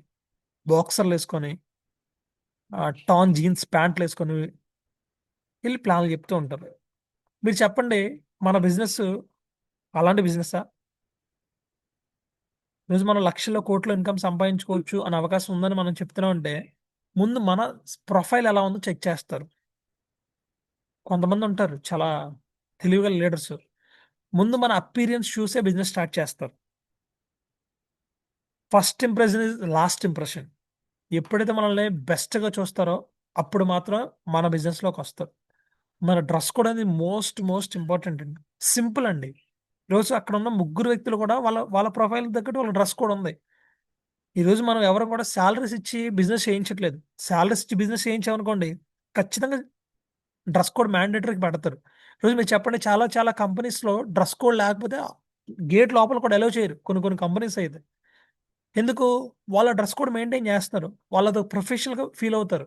బాక్సర్‌లేసుకొని, టార్న్ జీన్స్ ప్యాంట్‌లేసుకొని ఎళ్లి ప్లాన్‌లు చెప్తూ ఉంటారు. మీరు చెప్పండి మన బిజినెస్ అలాంటి బిజినెసా? ఈరోజు మనం లక్షల్లో, కోట్లో ఇన్‌కమ్ సంపాదించుకోవచ్చు అనే అవకాశం ఉందని మనం చెప్తున్నామంటే, ముందు మన ప్రొఫైల్ ఎలా ఉందో చెక్ చేస్తారు. కొంతమందుంటారు చాలా తెలివిగల లీడర్స్. ముందు మన అపియరెన్స్ చూసే బిజినెస్ స్టార్ట్ చేస్తారు. First impression is lost impression. ఎప్పుడైతే మనల్ని బెస్ట్‌గా చూస్తారో, అప్పుడు మాత్రం మన బిజినెస్‌లోకొస్తారు. మన డ్రెస్ కోడ్ అనేది మోస్ట్ ఇంపార్టెంట్ అండి. సింపుల్ అండి. ఈరోజు అక్కడున్న ముగ్గురు వ్యక్తులు కూడా వాళ్ళ ప్రొఫైల్‌కి తగ్గట్టు వాళ్ళ డ్రెస్ కోడ్ ఉంది. ఈరోజు మనం ఎవరు కూడా సాలరీస్ ఇచ్చి బిజినెస్ చేయించట్లేదు. సాలరీస్ ఇచ్చి బిజినెస్ చేయించామనుకోండి, ఖచ్చితంగా డ్రెస్ కోడ్ మ్యాండేటరీకి పెడతారు. ఈరోజు మీరు చెప్పండి, చాలా చాలా కంపెనీస్లో డ్రెస్ కోడ్ లేకపోతే గేట్ లోపల కూడా అలౌ చేయరు, కొన్ని కొన్ని కంపెనీస్ అయితే. ఎందుకు? వాళ్ళ డ్రెస్ కోడ్ మెయింటైన్ చేస్తున్నారు, వాళ్ళది ప్రొఫెషనల్గా ఫీల్ అవుతారు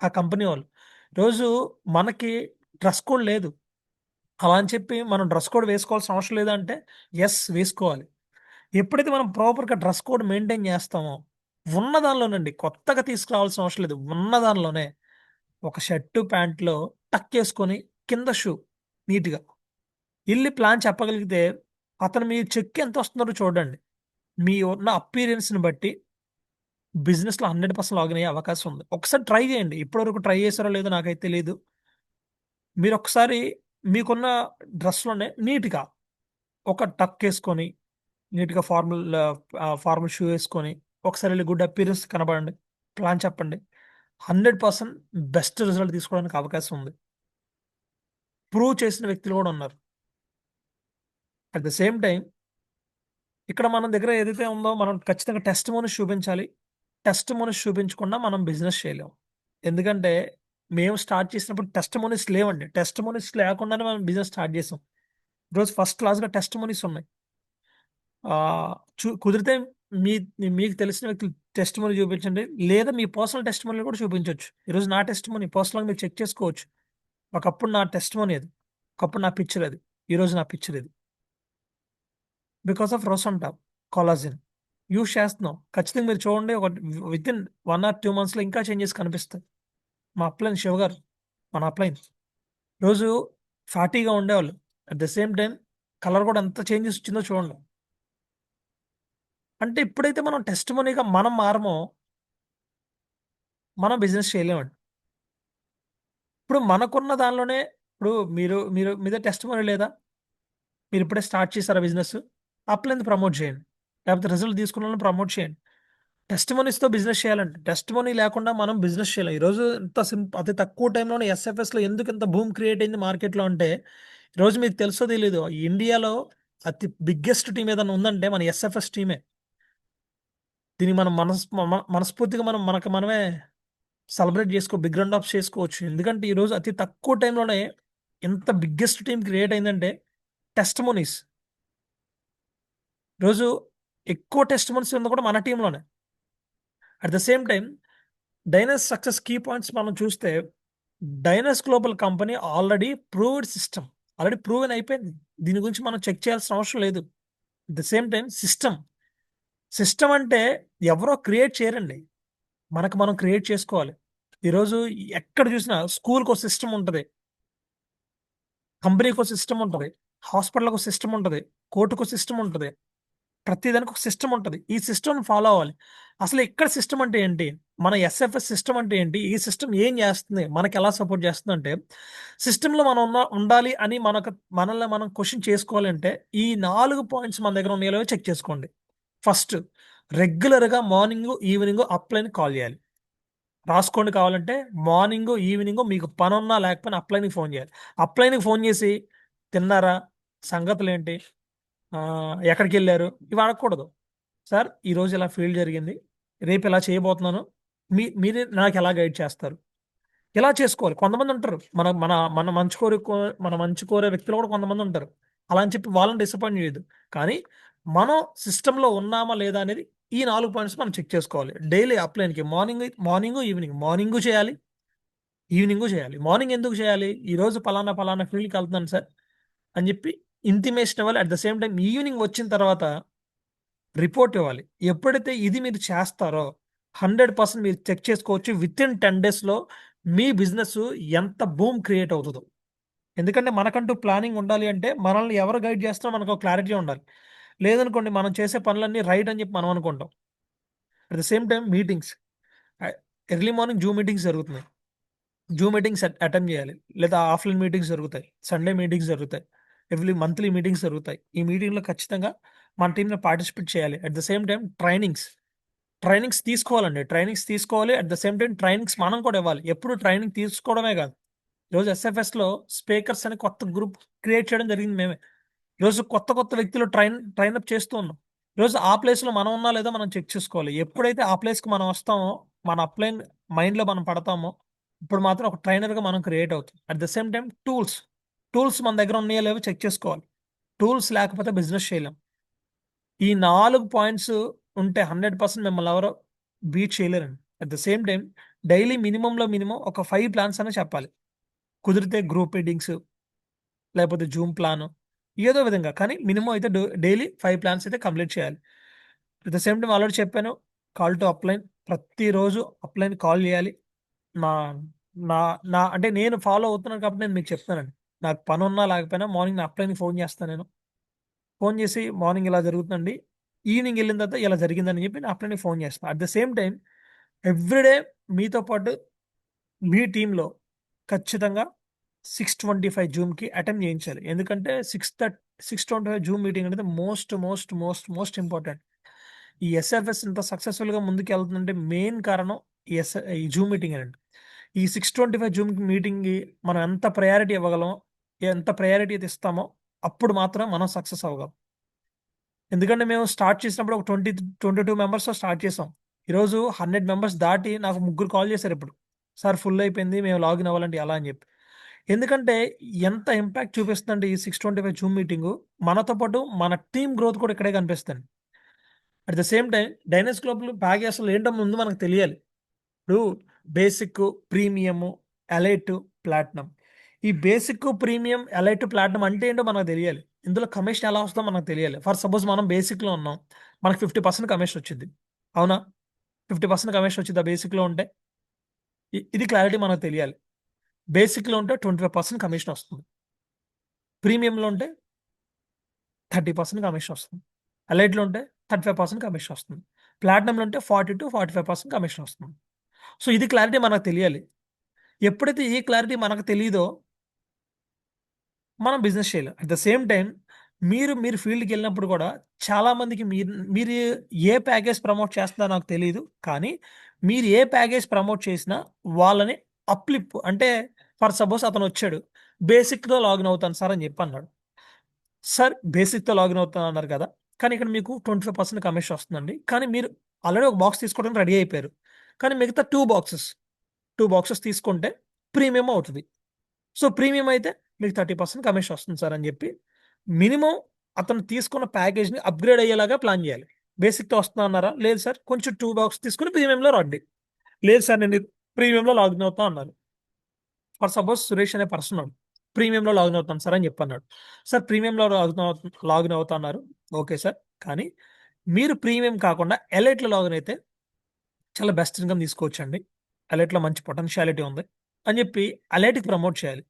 ఆ కంపెనీ వాళ్ళు. రోజు మనకి డ్రెస్ కోడ్ లేదు, అలా అని చెప్పి మనం డ్రెస్ కోడ్ వేసుకోవాల్సిన అవసరం లేదంటే ఎస్ వేసుకోవాలి. ఎప్పుడైతే మనం ప్రాపర్గా డ్రెస్ కోడ్ మెయింటైన్ చేస్తామో, ఉన్న దానిలోనండి, కొత్తగా తీసుకురావాల్సిన అవసరం లేదు, ఉన్న దానిలోనే ఒక షర్టు ప్యాంట్లో టక్ వేసుకొని కింద షూ నీట్గా వెళ్ళి ప్లాన్ చెప్పగలిగితే, అతను మీ చెక్ ఎంత వస్తుందో చూడండి, మీ ఉన్న అపీరియన్స్ని బట్టి బిజినెస్లో 100% లాగిన్ అయ్యే అవకాశం ఉంది. ఒకసారి ట్రై చేయండి, ఇప్పటివరకు ట్రై చేశారో లేదో నాకైతే తెలియదు. మీరు ఒకసారి మీకున్న డ్రెస్లోనే నీట్గా ఒక టక్ వేసుకొని, నీట్గా ఫార్మల్ షూ వేసుకొని ఒకసారి వెళ్ళి గుడ్ అపీరెన్స్ కనబడండి, ప్లాన్ చెప్పండి, 100% బెస్ట్ రిజల్ట్ తీసుకోవడానికి అవకాశం ఉంది. ప్రూవ్ చేసిన వ్యక్తులు కూడా ఉన్నారు. అట్ ద సేమ్ టైం ఇక్కడ మన దగ్గర ఏదైతే ఉందో మనం ఖచ్చితంగా టెస్ట్ మోనీస్ చూపించాలి. టెస్ట్ మోనీస్ చూపించకుండా మనం బిజినెస్ చేయలేం. ఎందుకంటే మేము స్టార్ట్ చేసినప్పుడు టెస్ట్ మోనీస్ లేవండి. టెస్ట్ మోనీస్ లేకుండానే మనం బిజినెస్ స్టార్ట్ చేసాం. ఈరోజు ఫస్ట్ క్లాస్‌గా టెస్ట్ మోనీస్ ఉన్నాయి. కుదిరితే మీ మీకు తెలిసిన వ్యక్తులు టెస్ట్ మనీ చూపించండి. లేదా మీ పర్సనల్ టెస్ట్ మనీలు కూడా చూపించొచ్చు. ఈరోజు నా టెస్ట్ మనీ పర్సనల్‌గా మీరు చెక్ చేసుకోవచ్చు. ఒకప్పుడు నా టెస్ట్ మనీ అది. ఒకప్పుడు నా పిక్చర్ అది. ఈరోజు నా పిక్చర్ ఇది. బికాస్ ఆఫ్ రోసంటా కొలాజిన్ యూజ్ చేస్తున్నాం. ఖచ్చితంగా మీరు చూడండి, ఒక వితిన్ 1 ఆర్ 2 మంత్స్‌లో ఇంకా చేంజెస్ కనిపిస్తాయి. మా అప్లైన్ శివ గారు, మన అప్లైన్ రోజు ఫాటీగా ఉండేవాళ్ళు. At the same time colour కూడా ఎంత చేంజెస్ వచ్చిందో చూడండి. అంటే ఇప్పుడైతే మనం టెస్ట్ మనీగా మనం మారమో, మనం బిజినెస్ చేయలేమండి. ఇప్పుడు మనకున్న దానిలోనే, ఇప్పుడు మీరు మీరు మీద టెస్ట్ మనీ లేదా? మీరు ఇప్పుడే స్టార్ట్ చేశారా బిజినెస్? అప్లైన్‌ది ప్రమోట్ చేయండి. లేకపోతే రిజల్ట్ తీసుకున్న వాళ్ళని ప్రమోట్ చేయండి. టెస్ట్ మనీస్‌తో బిజినెస్ చేయాలండి. టెస్ట్ మనీ లేకుండా మనం బిజినెస్ చేయలేం. ఈరోజు ఇంత అతి తక్కువ టైంలోనే ఎస్ఎఫ్ఎస్‌లో ఎందుకు ఇంత బూమ్ క్రియేట్ అయింది మార్కెట్‌లో అంటే, ఈరోజు మీకు తెలుసో తెలీదో, ఇండియాలో అతి బిగ్గెస్ట్ టీమ్ ఏదైనా ఉందంటే మన ఎస్ఎఫ్ఎస్ టీమే. దీన్ని మనం మనస్ఫూర్తిగా మనకు మనమే సెలబ్రేట్ బిగ్ రౌండ్ ఆఫ్ చేసుకోవచ్చు. ఎందుకంటే ఈరోజు అతి తక్కువ టైంలోనే ఎంత బిగ్గెస్ట్ టీమ్ క్రియేట్ అయిందంటే టెస్టిమోనీస్. ఈరోజు ఎక్కువ టెస్టిమోనీస్ ఉంది కూడా మన టీంలోనే. At the same time Dynas success key points మనం చూస్తే, Dynas Global company already proved system, already proven అయిపోయింది. దీని గురించి మనం చెక్ చేయాల్సిన అవసరం లేదు. At the same time system అంటే ఎవరో క్రియేట్ చేయరండి, మనకు మనం క్రియేట్ చేసుకోవాలి. ఈరోజు ఎక్కడ చూసినా స్కూల్‌కి ఒక సిస్టమ్ ఉంటది, కంపెనీకి ఒక సిస్టమ్ ఉంటది, హాస్పిటల్‌కి ఒక సిస్టమ్ ఉంటది, కోర్టుకో సిస్టమ్ ఉంటది. ప్రతి దానికి ఒక సిస్టమ్ ఉంటది. ఈ సిస్టమ్‌ని ఫాలో అవ్వాలి. అసలు ఇక్కడ సిస్టమ్ అంటే ఏంటి? మన ఎస్ఎఫ్ఎస్ సిస్టమ్ అంటే ఏంటి? ఈ సిస్టమ్ ఏం చేస్తుంది? మనకెలా సపోర్ట్ చేస్తుందంటే, సిస్టమ్‌లో మనం ఉండాలి అని మనల్ని మనం క్వెషన్ చేసుకోవాలంటే, ఈ 4 పాయింట్స్ మన దగ్గర ఉన్నాయో లేవో చెక్ చేసుకోండి. ఫస్ట్, రెగ్యులర్‌గా మార్నింగు, ఈవినింగు అప్‌లైన్‌కి కాల్ చేయాలి. రాసుకోండి కావాలంటే. మార్నింగు, ఈవినింగు మీకు పనున్నా లేకపోయినా అప్లైన్‌కి ఫోన్ చేయాలి. అప్లైన్‌కి ఫోన్ చేసి, తిన్నారా? సంగతులేంటి? ఎక్కడికెళ్లారు? ఇవి అడగకూడదు. సార్ ఈరోజు ఇలా ఫీల్డ్ జరిగింది, రేపు ఇలా చేయబోతున్నాను, మీరే నాకెలా గైడ్ చేస్తారు? ఇలా చేసుకోవాలి. కొంతమంది ఉంటారు, మన మన మన మన మంచి కోరే వ్యక్తులు కూడా కొంతమంది ఉంటారు. అలా అని చెప్పి వాళ్ళని డిసప్పాయింట్ చేయొద్దు. కానీ మనం సిస్టమ్‌లో ఉన్నామా లేదా అనేది ఈ 4 పాయింట్స్ మనం చెక్ చేసుకోవాలి. డైలీ అప్లైన్‌కి మార్నింగు, ఈవినింగ్. మార్నింగు చేయాలి, ఈవినింగు చేయాలి. మార్నింగ్ ఎందుకు చేయాలి? ఈరోజు పలానా ఫీల్డ్‌కెళ్తున్నాను సార్ అని చెప్పి ఇంటిమేషన్ ఇవ్వాలి. At the same time evening వచ్చిన తర్వాత రిపోర్ట్ ఇవ్వాలి. ఎప్పుడైతే ఇది మీరు చేస్తారో 100% మీరు చెక్ చేసుకోవచ్చు. వితిన్ 10 డేస్‌లో మీ బిజినెస్ ఎంత బూమ్ క్రియేట్ అవుతదో. ఎందుకంటే మనకంటూ ప్లానింగ్ ఉండాలి అంటే, మనల్ని ఎవరు గైడ్ చేస్తున్నారో మనకు క్లారిటీ ఉండాలి. లేదనుకోండి, మనం చేసే పనులన్నీ రైట్ అని చెప్పి మనం అనుకుంటాం. At the same time meetings, early morning Zoom meetings జరుగుతున్నాయి. జూమ్ మీటింగ్స్ అటెండ్ చేయాలి. లేదా ఆఫ్‌లైన్ మీటింగ్స్ జరుగుతాయి. సండే మీటింగ్స్ జరుగుతాయి. మంత్లీ మీటింగ్స్ జరుగుతాయి. ఈ మీటింగ్‌లో ఖచ్చితంగా మన టీమ్‌లో పార్టిసిపేట్ చేయాలి. At the same time trainings తీసుకోవాలండి. ట్రైనింగ్స్ తీసుకోవాలి. At the same time trainings మనం కూడా ఇవ్వాలి. ఎప్పుడు ట్రైనింగ్ తీసుకోవడమే కాదు. ఈరోజు ఎస్ఎఫ్ఎస్‌లో స్పీకర్స్ అని కొత్త గ్రూప్ క్రియేట్ చేయడం జరిగింది మేమే. ఈరోజు కొత్త వ్యక్తులు ట్రైనప్ చేస్తూ ఉన్నాం. ఈరోజు ఆ ప్లేస్‌లో మనం ఉన్నా లేదా మనం చెక్ చేసుకోవాలి. ఎప్పుడైతే ఆ ప్లేస్‌కి మనం వస్తామో, మన అప్లైన్ మైండ్‌లో మనం పడతామో, ఇప్పుడు మాత్రం ఒక ట్రైనర్గా మనం క్రియేట్ అవుతాం. At the same time tools మన దగ్గర ఉన్నాయో లేవో చెక్ చేసుకోవాలి. టూల్స్ లేకపోతే బిజినెస్ చేయలేం. ఈ 4 పాయింట్స్ ఉంటే 100% మిమ్మల్ని ఎవరో బీట్ చేయలేరండి. At the same time daily minimum ఒక 5 ప్లాన్స్ అనే చెప్పాలి. కుదిరితే గ్రూప్ మీటింగ్స్ లేకపోతే జూమ్ ప్లాన్ ఏదో విధంగా కానీ మినిమం అయితే డైలీ 5 ప్లాన్స్ అయితే కంప్లీట్ చేయాలి. At the same time already చెప్పాను, కాల్ టు అప్లైన్ ప్రతిరోజు అప్లైన్ కాల్ చేయాలి. నా నా నా అంటే నేను ఫాలో అవుతున్నాను కాబట్టి నేను మీకు చెప్తానండి. నాకు పని ఉన్నా లేకపోయినా మార్నింగ్ నా అప్లైన్‌కి ఫోన్ చేస్తాను నేను. ఫోన్ చేసి మార్నింగ్ ఇలా జరుగుతుందండి. ఈవినింగ్ వెళ్ళిన తర్వాత ఇలా జరిగిందని చెప్పి నా అప్లైన్‌కి ఫోన్ చేస్తాను. At the same time everyday మీతో పాటు మీ టీమ్‌లో ఖచ్చితంగా 6:25 జూమ్‌కి అటెండ్ చేయించాలి. ఎందుకంటే 6:25 జూమ్ మీటింగ్ అనేది మోస్ట్ ఇంపార్టెంట్. ఈ ఎస్ఎఫ్ఎస్ ఇంత సక్సెస్‌ఫుల్‌గా ముందుకెళ్తుందంటే మెయిన్ కారణం ఈ జూమ్ మీటింగేనండి. ఈ 6:25 జూమ్ మీటింగ్‌కి మనం ఎంత ప్రయారిటీ ఇవ్వగలం, ఎంత ప్రయారిటీ అయితే ఇస్తామో అప్పుడు మాత్రం మనం సక్సెస్ అవ్వగలం. ఎందుకంటే మేము స్టార్ట్ చేసినప్పుడు ఒక 22 మెంబర్స్‌తో స్టార్ట్ చేసాం. ఈరోజు 100 మెంబర్స్ దాటి నాకు ముగ్గురు కాల్ చేశారు ఇప్పుడు. సార్ ఫుల్ అయిపోయింది. మేము లాగిన్ అవ్వాలంటే ఎలా అని చెప్పి. ఎందుకంటే ఎంత ఇంపాక్ట్ చూపిస్తుందంటే ఈ 6:25 జూమ్ మీటింగు మనతో పాటు మన టీమ్ గ్రోత్ కూడా ఇక్కడే కనిపిస్తుంది. At the same time Dynas Global package అసలు ఏంటో ముందు మనకు తెలియాలి. ఇప్పుడు బేసిక్, ప్రీమియము, ఎలైట్, ప్లాటినం. ఈ బేసిక్, ప్రీమియం, ఎలైట్, ప్లాటినం అంటే ఏంటో మనకు తెలియాలి. ఇందులో కమిషన్ ఎలా వస్తుందో మనకు తెలియాలి. ఫర్ సపోజ్ మనం బేసిక్‌లో ఉన్నాం. మనకు 50% కమిషన్ వచ్చిద్ది. అవునా? 50% కమిషన్ వచ్చిద్దా బేసిక్‌లో ఉంటే? ఇది క్లారిటీ మనకు తెలియాలి. బేసిక్‌లో ఉంటే 25% కమిషన్ వస్తుంది. ప్రీమియంలో ఉంటే 30% కమిషన్ వస్తుంది. ఎలైట్‌లో ఉంటే 35% కమిషన్ వస్తుంది. ప్లాటినంలో ఉంటే 40-45% కమిషన్ వస్తుంది. సో, ఇది క్లారిటీ మనకు తెలియాలి. ఎప్పుడైతే ఈ క్లారిటీ మనకు తెలీదో మనం బిజినెస్ చేయలేం. అట్ ద సేమ్ టైమ్ మీరు ఫీల్డ్‌కెళ్ళినప్పుడు కూడా చాలామందికి మీరు ఏ ప్యాకేజ్ ప్రమోట్ చేస్తున్నారో నాకు తెలీదు. కానీ మీరు ఏ ప్యాకేజ్ ప్రమోట్ చేసినా వాళ్ళని అంటే ఫర్ సపోజ్ అతనొచ్చాడు. బేసిక్‌తో లాగిన్ అవుతాను సార్ అని చెప్పి అన్నాడు. సార్ బేసిక్‌తో లాగిన్ అవుతాను అన్నారు కదా! కానీ ఇక్కడ మీకు 25% కమిషన్ వస్తుందండి. కానీ మీరు ఆల్రెడీ ఒక బాక్స్ తీసుకోవడానికి రెడీ అయిపోయారు. కానీ మిగతా 2 బాక్సెస్ తీసుకుంటే ప్రీమియం అవుతది. సో, ప్రీమియం అయితే మీకు 30% కమిషన్ వస్తుంది సార్ అని చెప్పి, మినిమమ్ అతను తీసుకున్న ప్యాకేజ్‌ని అప్‌గ్రేడ్ అయ్యేలాగా ప్లాన్ చేయాలి. బేసిక్‌తో వస్తున్నా అన్నారా? లేదు సార్ కొంచెం 2 బాక్స్ తీసుకొని ప్రీమియంలో రండి. లేదు సార్ నేను ప్రీమియంలో లాగిన్ అవుతా అన్నారు. ఫర్ సపోజ్ సురేష్ అనే పర్సన్ ఉన్నాడు. ప్రీమియంలో లాగిన్ అవుతాను సార్ అని చెప్పి అన్నాడు. సార్ ప్రీమియంలో లాగిన్ అవుతా అన్నారు. Okay sir. కానీ మీరు ప్రీమియం కాకుండా ఎలైట్‌లో లాగిన్ అయితే చాలా బెస్ట్ ఇన్‌కమ్ తీసుకోవచ్చండి. ఎలైట్‌లో మంచి పొటెన్షియాలిటీ ఉంది అని చెప్పి ఎలైట్‌కి ప్రమోట్ చేయాలి.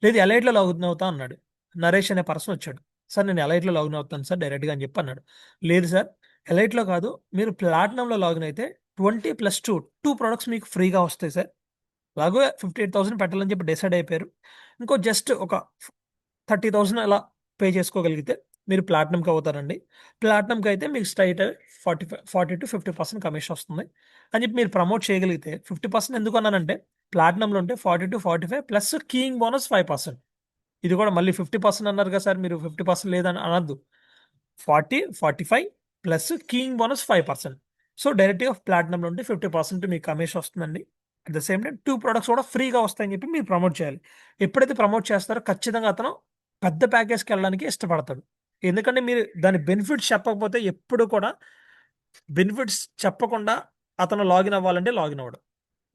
లేదు ఎలైట్‌లో లాగిన్ అవుతా అన్నాడు. నరేష్ అనే పర్సన్ వచ్చాడు. సార్ నేను ఎలైట్‌లో లాగిన్ అవుతాను సార్ డైరెక్ట్‌గా అని చెప్పి అన్నాడు. లేదు సార్ ఎలైట్‌లో కాదు మీరు ప్లాటినంలో లాగిన్ అయితే 20+2 ప్రొడక్ట్స్ మీకు ఫ్రీగా వస్తాయి సార్. ఎలాగో 58,000 పెట్టాలని చెప్పి డిసైడ్ అయిపోయారు. ఇంకో జస్ట్ ఒక 30,000 అలా పే చేసుకోగలిగితే మీరు ప్లాటినంకి అవుతారండి. ప్లాటినంకి అయితే మీకు స్ట్రెయిట్ 40-50% కమిషన్ వస్తుంది. అని చెప్పి మీరు ప్రమోట్ చేయగలిగితే 50% ఎందుకు అన్నానంటే ప్లాటినంలో ఉంటే 40-45 ప్లస్ కీయింగ్ బోనస్ 5%. ఇది కూడా మళ్ళీ 50% అన్నారు కదా సార్ మీరు 50% లేదని అనొద్దు. 40, 45 ప్లస్ కీయింగ్ బోనస్ 5%. సో, డైరెక్ట్‌గా ప్లాటినంలో ఉంటే 50% మీకు కమిషన్ వస్తుందండి. At the same time 2 products కూడా ఫ్రీగా వస్తాయని చెప్పి మీరు ప్రమోట్ చేయాలి. ఎప్పుడైతే ప్రమోట్ చేస్తారో ఖచ్చితంగా అతను పెద్ద ప్యాకేజ్‌కెళ్ళడానికి ఇష్టపడతాడు. ఎందుకంటే మీరు దాని బెనిఫిట్స్ చెప్పకపోతే ఎప్పుడు కూడా బెనిఫిట్స్ చెప్పకుండా అతను లాగిన్ అవ్వాలంటే లాగిన్ అవ్వడు.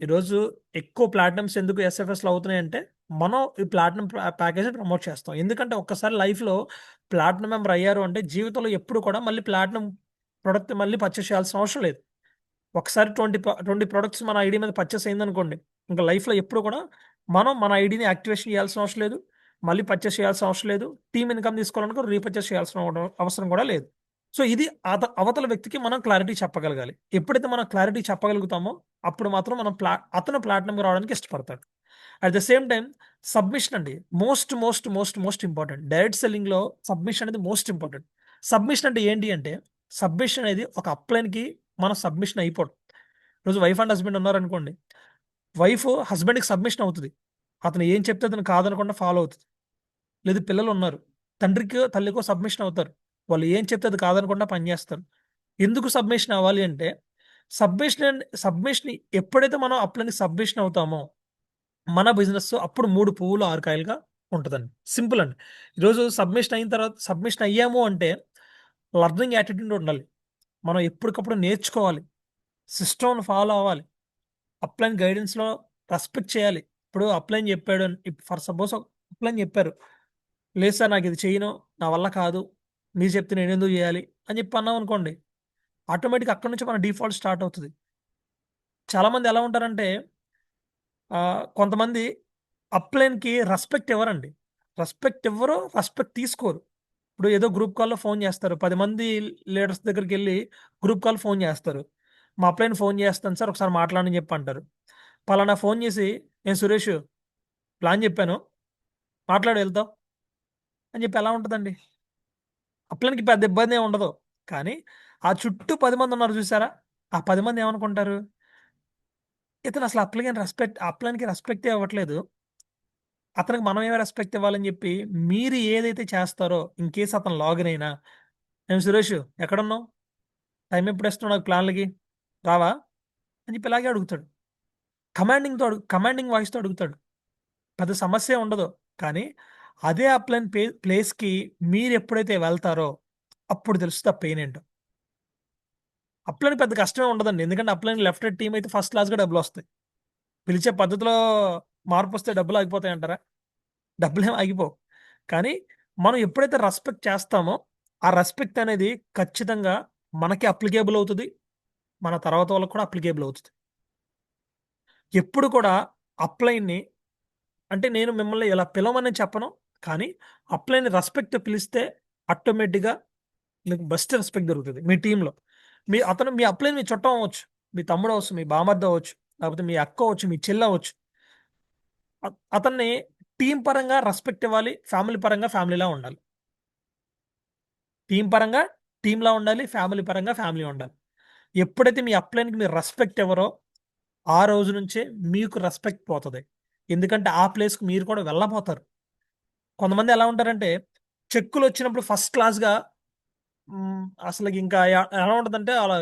ఈరోజు ఎక్కువ ప్లాటినమ్స్ ఎందుకు ఎస్ఎఫ్ఎస్‌లో అవుతున్నాయంటే, మనం ఈ ప్లాటినం ప్యాకేజ్‌ని ప్రమోట్ చేస్తాం. ఎందుకంటే ఒక్కసారి లైఫ్‌లో ప్లాటినం మెంబర్ అయ్యారు అంటే జీవితంలో ఎప్పుడు కూడా మళ్ళీ ప్లాటినం ప్రొడక్ట్ మళ్ళీ పర్చేస్ చేయాల్సిన అవసరం లేదు. ఒకసారి 20 ప్రొడక్ట్స్ మన ఐడీ మీద పర్చేస్ అయిందనుకోండి. ఇంక లైఫ్‌లో ఎప్పుడు కూడా మనం మన ఐడీని యాక్టివేషన్ చేయాల్సిన అవసరం లేదు. మళ్ళీ పర్చేస్ చేయాల్సిన అవసరం లేదు. టీమ్ ఇన్‌కమ్ తీసుకోవాలనుకో రీపర్చేస్ చేయాల్సిన అవసరం కూడా లేదు. సో, ఇది అవతల వ్యక్తికి మనం క్లారిటీ చెప్పగలగాలి. ఎప్పుడైతే మనం క్లారిటీ చెప్పగలుగుతామో అప్పుడు మాత్రం మనం అతను ప్లాటినంకి రావడానికి ఇష్టపడతాడు. At the same time submission అండి. Most important. డైరెక్ట్ సెల్లింగ్‌లో సబ్మిషన్ అనేది మోస్ట్ ఇంపార్టెంట్. సబ్మిషన్ అంటే ఏంటి అంటే, సబ్మిషన్ అనేది ఒక అప్‌లైన్‌కి మన సబ్మిషన్ అయిపోవడం. ఈరోజు వైఫ్ అండ్ హస్బెండ్ ఉన్నారనుకోండి. వైఫ్ హస్బెండ్‌కి సబ్మిషన్ అవుతది. అతను ఏం చెప్తే అతను కాదనకుండా ఫాలో అవుతది. లేదు పిల్లలున్నారు. తండ్రికో, తల్లికో సబ్మిషన్ అవుతారు. వాళ్ళు ఏం చెప్తే అది కాదనకుండా పని జేస్తారు. ఎందుకు సబ్మిషన్ అవ్వాలి అంటే, సబ్మిషన్ ఎప్పుడైతే మనం అప్లైన్‌కి సబ్మిషన్ అవుతామో మన బిజినెస్ అప్పుడు 3 పువ్వులు 6 కాయలుగా ఉంటదండి. సింపుల్ అండి. ఈరోజు సబ్మిషన్ అయిన తర్వాత సబ్మిషన్ అయ్యాము అంటే లర్నింగ్ యాటిట్యూడ్ ఉండాలి. మనం ఎప్పటికప్పుడు నేర్చుకోవాలి. సిస్టమ్‌ని ఫాలో అవ్వాలి. అప్లైన్ గైడెన్స్‌లో రెస్పెక్ట్ చేయాలి. ఇప్పుడు అప్లైన్ చెప్పాడు ఫర్ సపోజ్ అప్లైన్ చెప్పారు. లేదు సార్ నాకిది చేయను. నా వల్ల కాదు. మీరు చెప్తే నేనెందుకు చేయాలి అని చెప్పి అన్నామనుకోండి. ఆటోమేటిక్‌గా అక్కడి నుంచి మన డిఫాల్ట్ స్టార్ట్ అవుతది. చాలామంది ఎలా ఉంటారంటే కొంతమంది అప్లైన్‌కి రెస్పెక్ట్ ఇవ్వరండి. రెస్పెక్ట్ ఇవ్వరు, రెస్పెక్ట్ తీసుకోరు. ఇప్పుడు ఏదో గ్రూప్ కాల్‌లో ఫోన్ చేస్తారు. 10 మంది లీడర్స్ దగ్గరికెళ్ళి గ్రూప్ కాల్ ఫోన్ చేస్తారు. మా అప్లైన్ ఫోన్ చేస్తాను సార్ ఒకసారి మాట్లాడని చెప్పి అంటారు. పలానా ఫోన్ చేసి నేను సురేషు ప్లాన్ చెప్పాను. మాట్లాడు వెళ్తాం అని చెప్పి ఎలా ఉంటదండి? అప్లైన్‌కి పెద్ద ఇబ్బందేం ఉండదు. కానీ ఆ చుట్టూ 10 మంది ఉన్నారు చూసారా? ఆ 10 మంది ఏమనుకుంటారు? ఇతను అసలు అప్లైన్‌కి రెస్పెక్టే ఇవ్వట్లేదు. అతనికి మనమేమి రెస్పెక్ట్ ఇవ్వాలని చెప్పి మీరు ఏదైతే చేస్తారో ఇన్ కేస్ అతను లాగిన్ అయినా, "ఏం సురేషు ఎక్కడున్నావు? టైం ఎప్పుడిస్తున్నావు నాకు ప్లాన్‌లకి? రావా?" అని చెప్పి ఇలాగే అడుగుతాడు. కమాండింగ్ వాయిస్‌తో అడుగుతాడు. పెద్ద సమస్యే ఉండదు. కానీ అదే అప్లైన్ ప్లేస్‌కి మీరెప్పుడైతే వెళ్తారో అప్పుడు తెలుస్తది ఆ పెయిన్ ఏంటో. అప్లైన్‌కి పెద్ద కష్టమే ఉండదండి. ఎందుకంటే అప్లైన్ లెఫ్ట్ రైట్ టీమ్ అయితే ఫస్ట్ క్లాస్‌గా డబ్బులొస్తాయి. పిలిచే పద్ధతిలో మార్పొస్తే డబ్బులు ఆగిపోతాయంటారా? డబ్బులేమి ఆగిపోవు. కానీ మనం ఎప్పుడైతే రెస్పెక్ట్ చేస్తామో, ఆ రెస్పెక్ట్ అనేది ఖచ్చితంగా మనకి అప్లికేబుల్ అవుతది. మన తర్వాత వాళ్ళకి కూడా అప్లికేబుల్ అవుతది. ఎప్పుడు కూడా అప్లైన్‌ని అంటే నేను మిమ్మల్ని ఇలా పిలవమని చెప్పను. కానీ అప్లైన్‌ని రెస్పెక్ట్‌తో పిలిస్తే ఆటోమేటిక్‌గా మీకు బెస్ట్ రెస్పెక్ట్ దొరుకుతది మీ టీమ్‌లో. మీ అప్లైన్ మీ చుట్టం అవ్వచ్చు. మీ తమ్ముడవ్వచ్చు, మీ బామర్ది అవ్వచ్చు, లేకపోతే మీ అక్క అవ్వచ్చు, మీ చెల్లవ్వచ్చు. అతన్ని టీమ్ పరంగా రెస్పెక్ట్ ఇవ్వాలి. ఫ్యామిలీ పరంగా ఫ్యామిలీలా ఉండాలి. టీమ్ పరంగా టీమ్‌లా ఉండాలి. ఫ్యామిలీ పరంగా ఫ్యామిలీ ఉండాలి. ఎప్పుడైతే మీ అప్లైన్‌కి మీరు రెస్పెక్ట్ ఇవ్వరో, ఆ రోజు నుంచే మీకు రెస్పెక్ట్ పోతది. ఎందుకంటే ఆ ప్లేస్‌కి మీరు కూడా వెళ్ళబోతారు. కొంతమంది ఎలా ఉంటారంటే చెక్కులొచ్చినప్పుడు ఫస్ట్ క్లాస్‌గా అసలకింకా ఎలా ఉంటదంటే అలా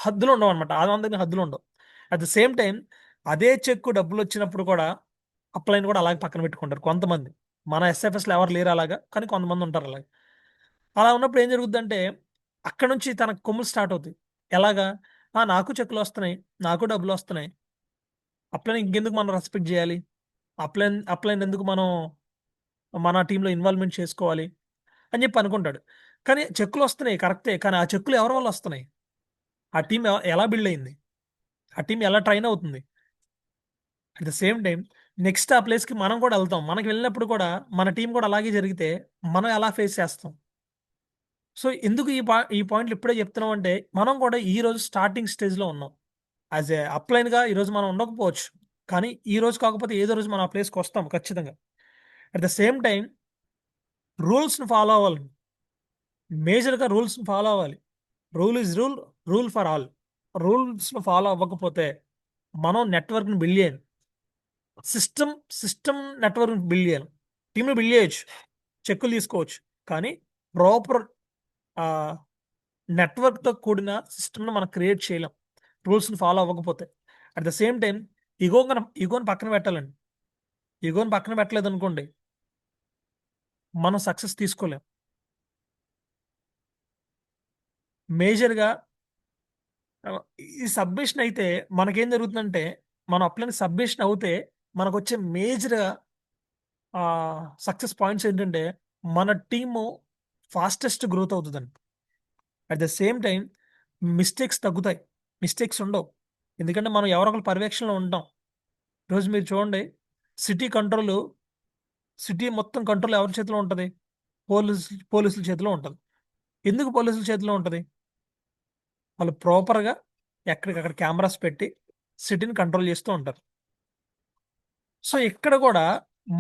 హద్దులుండవనమాట. ఆనందానికి హద్దులుండవు. అట్ ద సేమ్ టైమ్ అదే చెక్కు డబ్బులొచ్చినప్పుడు కూడా అప్లైన్ కూడా అలాగే పక్కన పెట్టుకుంటారు కొంతమంది. మన ఎస్ఎఫ్ఎస్‌లో ఎవరు లేరు అలాగా. కానీ కొంతమందుంటారు అలాగా. అలా ఉన్నప్పుడు ఏం జరుగుద్దంటే, అక్కడి నుంచి తనకు కొమ్ములు స్టార్ట్ అవుతాయి. ఎలాగా? నాకు చెక్కులొస్తున్నాయి. నాకు డబ్బులొస్తున్నాయి. అప్లైన్ ఇంకెందుకు మనం రెస్పెక్ట్ జేయాలి? అప్లైన్ ఎందుకు మనం మన టీమ్‌లో ఇన్వాల్వ్‌మెంట్ చేసుకోవాలి అని జెప్పి అనుకుంటాడు. కానీ చెక్కులొస్తున్నాయి కరెక్టే. కానీ ఆ చెక్కులు ఎవరి వల్లొస్తున్నాయి? ఆ టీమ్ ఎలా బిల్డ్ అయింది? ఆ టీమ్ ఎలా ట్రైన్ అవుతుంది? At the same time next ఆ ప్లేస్‌కి మనం కూడా ఎళ్తాం. మనకి వెళ్ళినప్పుడు కూడా మన టీమ్ కూడా అలాగే జరిగితే మనం ఎలా ఫేస్ చేస్తాం? సో, ఎందుకు ఈ పాయింట్లు ఇప్పుడే చెప్తున్నామంటే, మనం కూడా ఈరోజు స్టార్టింగ్ స్టేజ్‌లో ఉన్నాం. యాస్ ఎ అప్‌లైన్‌గా ఈరోజు మనం ఉండకపోవచ్చు. కానీ ఈ రోజు కాకపోతే ఏదో రోజు మనం ఆ ప్లేస్‌కొస్తాం ఖచ్చితంగా. అట్ ద సేమ్ టైమ్ రూల్స్‌ని ఫాలో అవ్వాలి. మేజర్‌గా రూల్స్‌ని ఫాలో అవ్వాలి. Rule is rule, rule for all. రూల్స్‌ని ఫాలో అవ్వకపోతే మనం నెట్వర్క్‌ని బిల్డ్ చేయాలి. సిస్టమ్ నెట్వర్క్‌ని బిల్డ్ చేయాలి. టీమ్‌ని బిల్డ్ చేయొచ్చు. చెక్కులు తీసుకోవచ్చు. కానీ ప్రాపర్ ఆహ్, నెట్వర్క్‌తో కూడిన సిస్టమ్‌ని మనం క్రియేట్ చేయలేం. రూల్స్‌ని ఫాలో అవ్వకపోతే. అట్ ద సేమ్ టైమ్ ఇగోని పక్కన పెట్టాలండి. ఇగోని పక్కన పెట్టలేదనుకోండి, మనం సక్సెస్ తీసుకోలేం. మేజర్‌గా ఆహ్, ఈ సబ్మిషన్ అయితే మనకేం జరుగుతుందంటే, మన అప్లైన్ సబ్మిషన్ అవుతే మనకొచ్చే సక్సెస్ పాయింట్స్ ఏంటంటే, మన టీము ఫాస్టెస్ట్ గ్రోత్ అవుతదండి. At the same time mistakes తగ్గుతాయి. మిస్టేక్స్ ఉండవు. ఎందుకంటే మనం ఎవరో ఒకళ్ళ పర్యవేక్షణలో ఉంటాం. ఈరోజు మీరు చూడండి సిటీ కంట్రోలు సిటీ మొత్తం కంట్రోల్ ఎవరి చేతిలో ఉంటది? పోలీసుల చేతిలో ఉంటది. ఎందుకు పోలీసుల చేతిలో ఉంటది? వాళ్ళు ప్రాపర్‌గా ఎక్కడికక్కడ కెమెరాస్ పెట్టి సిటీని కంట్రోల్ చేస్తూ ఉంటారు. సో, ఇక్కడ గూడా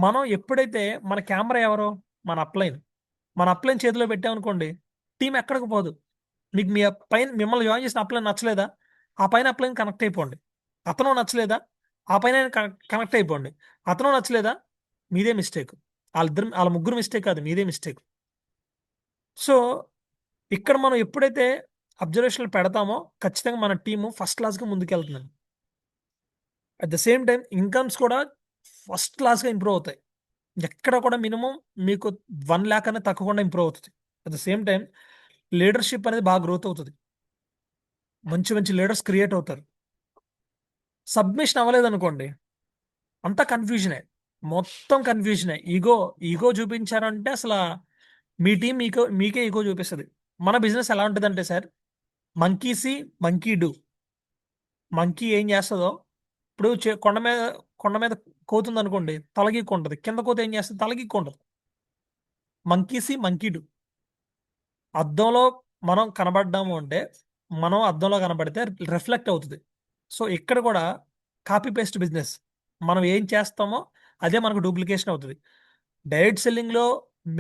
మనం ఎప్పుడైతే మన కెమెరా ఎవరు? మన అప్లైన్. మన అప్లైన్ చేతిలో పెట్టామనుకోండి, టీమ్ ఎక్కడికి పోదు. మీకు మీ పైన మిమ్మల్ని జాయిన్ చేసిన అప్లైన్ నచ్చలేదా? ఆ పైన అప్లైన్ కనెక్ట్ అయిపోండి. అతను నచ్చలేదా? ఆ పైన కనెక్ట్ అయిపోండి. అతను నచ్చలేదా? మీదే మిస్టేక్. ఆళ్ళ ముగ్గురు మిస్టేక్ కాదు. మీదే మిస్టేక్. సో, ఇక్కడ మనం ఎప్పుడైతే అబ్జర్వేషన్‌లు పెడతామో ఖచ్చితంగా మన టీము ఫస్ట్ క్లాస్‌గా ముందుకెళ్తుందండి. At the same time incomes కూడా ఫస్ట్ క్లాస్గా ఇంప్రూవ్ అవుతాయి. ఎక్కడ కూడా మినిమం మీకు 1 lakh అనేది తగ్గకుండా ఇంప్రూవ్ అవుతుంది. At the same time leadership అనేది బాగా గ్రోత్ అవుతుంది. మంచి మంచి లీడర్స్ క్రియేట్ అవుతారు. సబ్మిషన్ అవ్వలేదు అనుకోండి, అంతా కన్ఫ్యూజనే, మొత్తం కన్ఫ్యూజనే. ఈగో ఈగో చూపించారంటే అసలు మీ టీం మీకే ఈగో చూపిస్తుంది. మన బిజినెస్ ఎలా ఉంటుందంటే sir, monkey see monkey do. Monkey ఏం చేస్తుందో, ఇప్పుడు కొండ మీద కోతుంది అనుకోండి, తలగీక్కుంటది. కింద కోత ఏం చేస్తుంది, తలగీక్కుంటది. Monkey see monkey do. అద్దంలో మనం కనబడ్డాము అంటే, మనం అద్దంలో కనబడితే రిఫ్లెక్ట్ అవుతుంది. సో ఇక్కడ కూడా కాపీ పేస్ట్ బిజినెస్. మనం ఏం చేస్తామో అదే మనకు డూప్లికేషన్ అవుతుంది. డైరెక్ట్ సెల్లింగ్లో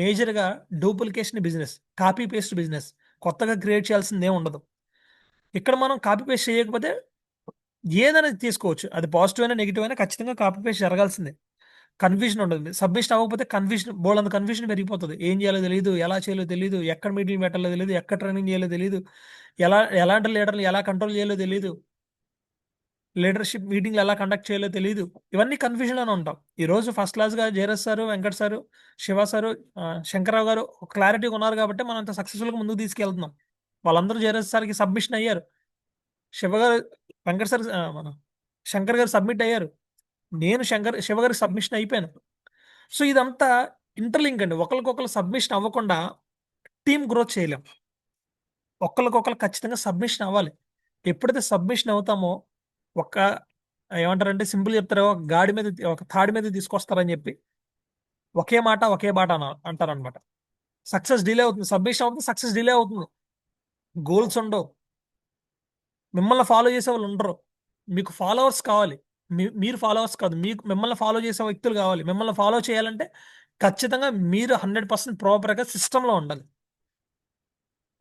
మేజర్గా duplication business, copy paste business. కొత్తగా క్రియేట్ చేయాల్సింది ఏం ఉండదు. ఇక్కడ మనం కాపీ పేస్ట్ చేయకపోతే ఏదైనా తీసుకోవచ్చు, అది పాజిటివ్ అయినా నెగిటివ్ అయినా ఖచ్చితంగా కాపీ పేస్ట్ జరగాల్సిందే. కన్ఫ్యూజన్ ఉండదు. సబ్మిషన్ అవ్వకపోతే కన్ఫ్యూజన్, బోల్డంత కన్ఫ్యూజన్ పెరిగిపోతుంది. ఏం చేయాలో తెలియదు, ఎలా చేయాలో తెలియదు, ఎక్కడ మీటింగ్ పెట్టాలో తెలియదు, ఎక్కడ ట్రైనింగ్ చేయాలో తెలియదు, ఎలాంటి లీడర్లు ఎలా కంట్రోల్ చేయాలో తెలియదు, లీడర్షిప్ మీటింగ్లు ఎలా కండక్ట్ చేయాలో తెలియదు. ఇవన్నీ కన్ఫ్యూజన్లోనే ఉంటాం. ఈ రోజు ఫస్ట్ క్లాస్గా Jayaraj sir, Venkat sir, Shiva sir, Shankar Rao garu క్లారిటీగా ఉన్నారు కాబట్టి మనం అంత సక్సెస్ఫుల్గా ముందుకు తీసుకెళ్తున్నాం. వాళ్ళందరూ జయరాజ్ సార్కి సబ్మిషన్ అయ్యారు. శివ గారు, వెంకట్ సార్, మన శంకర్ గారు సబ్మిట్ అయ్యారు. నేను శివ గారికి సబ్మిషన్ అయిపోయాను. సో ఇదంతా ఇంటర్లింక్ అండి. ఒకరికొకరు సబ్మిషన్ అవ్వకుండా టీమ్ గ్రోత్ చేయలేం. ఒకరికొకరు ఖచ్చితంగా సబ్మిషన్ అవ్వాలి. ఎప్పుడైతే సబ్మిషన్ అవుతామో, ఒక ఏమంటారంటే సింపుల్ చెప్తారు, ఒక గాడి మీద ఒక తాడి మీద తీసుకొస్తారని చెప్పి ఒకే మాట ఒకే బాట అంటారనమాట. సక్సెస్ డిలే అవుతుంది, సబ్మిషన్ అవుతుంది, సక్సెస్ డిలే అవుతుంది. గోల్స్ ఉండవు, మిమ్మల్ని ఫాలో చేసే వాళ్ళు ఉండరు. మీకు ఫాలోవర్స్ కావాలి, మీరు ఫాలోవర్స్ కాదు, మీకు మిమ్మల్ని ఫాలో చేసే వ్యక్తులు కావాలి. మిమ్మల్ని ఫాలో చేయాలంటే ఖచ్చితంగా మీరు 100% ప్రాపర్గా సిస్టంలో ఉండాలి.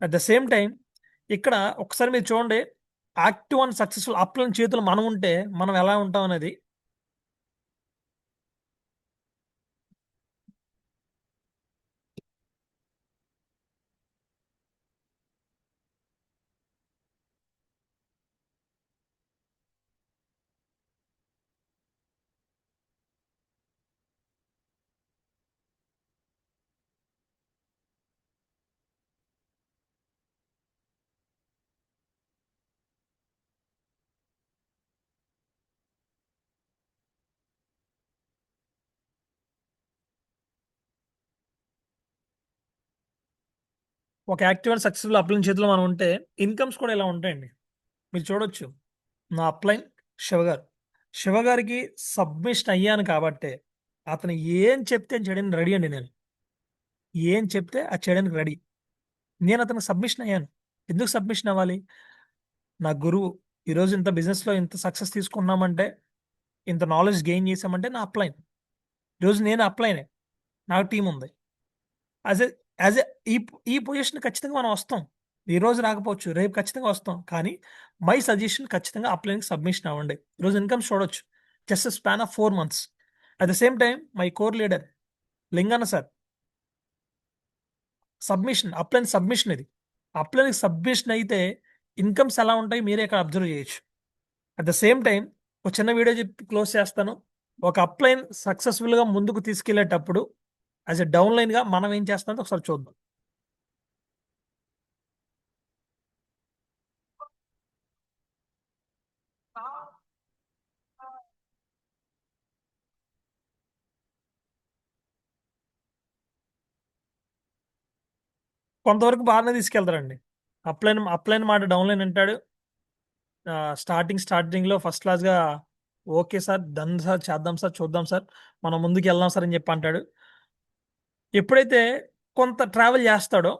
అట్ ద సేమ్ టైం ఇక్కడ ఒకసారి మీరు చూడండి, యాక్టివ్ అండ్ సక్సెస్ఫుల్ అప్లైన్ చేతులు మనం ఉంటే మనం ఎలా ఉంటాం అనేది. ఒక యాక్టివ్ అండ్ సక్సెస్ఫుల్ అప్లైన్ చేతిలో మనం ఉంటే ఇన్కమ్స్ కూడా ఇలా ఉంటాయండి. మీరు చూడొచ్చు, నా అప్లైన్ శివగారు, శివగారికి సబ్మిషన్ అయ్యాను కాబట్టి అతను ఏం చెప్తే అది చేయడానికి రెడీ అండి. నేను ఏం చెప్తే అది చేయడానికి రెడీ. నేను అతనికి సబ్మిషన్ అయ్యాను. ఎందుకు సబ్మిషన్ అవ్వాలి? నా గురువు ఈరోజు ఇంత బిజినెస్లో ఇంత సక్సెస్ తీసుకున్నామంటే, ఇంత నాలెడ్జ్ గెయిన్ చేసామంటే నా అప్లైన్. ఈరోజు నేను అప్లైనే, నాకు టీం ఉంది. యాజ్ ఎ యాజ్ ఎ ఈ ఈ పొజిషన్ ఖచ్చితంగా మనం వస్తాం. ఈ రోజు రాకపోవచ్చు, రేపు ఖచ్చితంగా వస్తాం. కానీ మై సజెషన్ ఖచ్చితంగా అప్లైన్కి సబ్మిషన్ అవ్వండి. ఈరోజు ఇన్కమ్ చూడొచ్చు, just span of 4 months. At the same time my core leader Linganna sir submission, upline submission. ఇది అప్లైన్కి సబ్మిషన్ అయితే ఇన్కమ్స్ ఎలా ఉంటాయి మీరే ఇక్కడ అబ్జర్వ్ చేయొచ్చు. అట్ ద సేమ్ టైం ఒక చిన్న వీడియో చెప్పి క్లోజ్ చేస్తాను. ఒక అప్లైన్ సక్సెస్ఫుల్గా ముందుకు తీసుకెళ్లేటప్పుడు యాజ్ ఎ డౌన్లైన్గా మనం ఏం చేస్తామో ఒకసారి చూద్దాం. కొంతవరకు బాగానే తీసుకెళ్తారండి. అప్లైన్ మాట డౌన్లైన్ అంటాడు. స్టార్టింగ్లో ఫస్ట్ క్లాస్గా ఓకే సార్, డన్ సార్, చేద్దాం సార్, చూద్దాం సార్, మనం ముందుకు వెళ్దాం సార్ అని చెప్పి అంటాడు. ఎప్పుడైతే కొంత ట్రావెల్ చేస్తాడో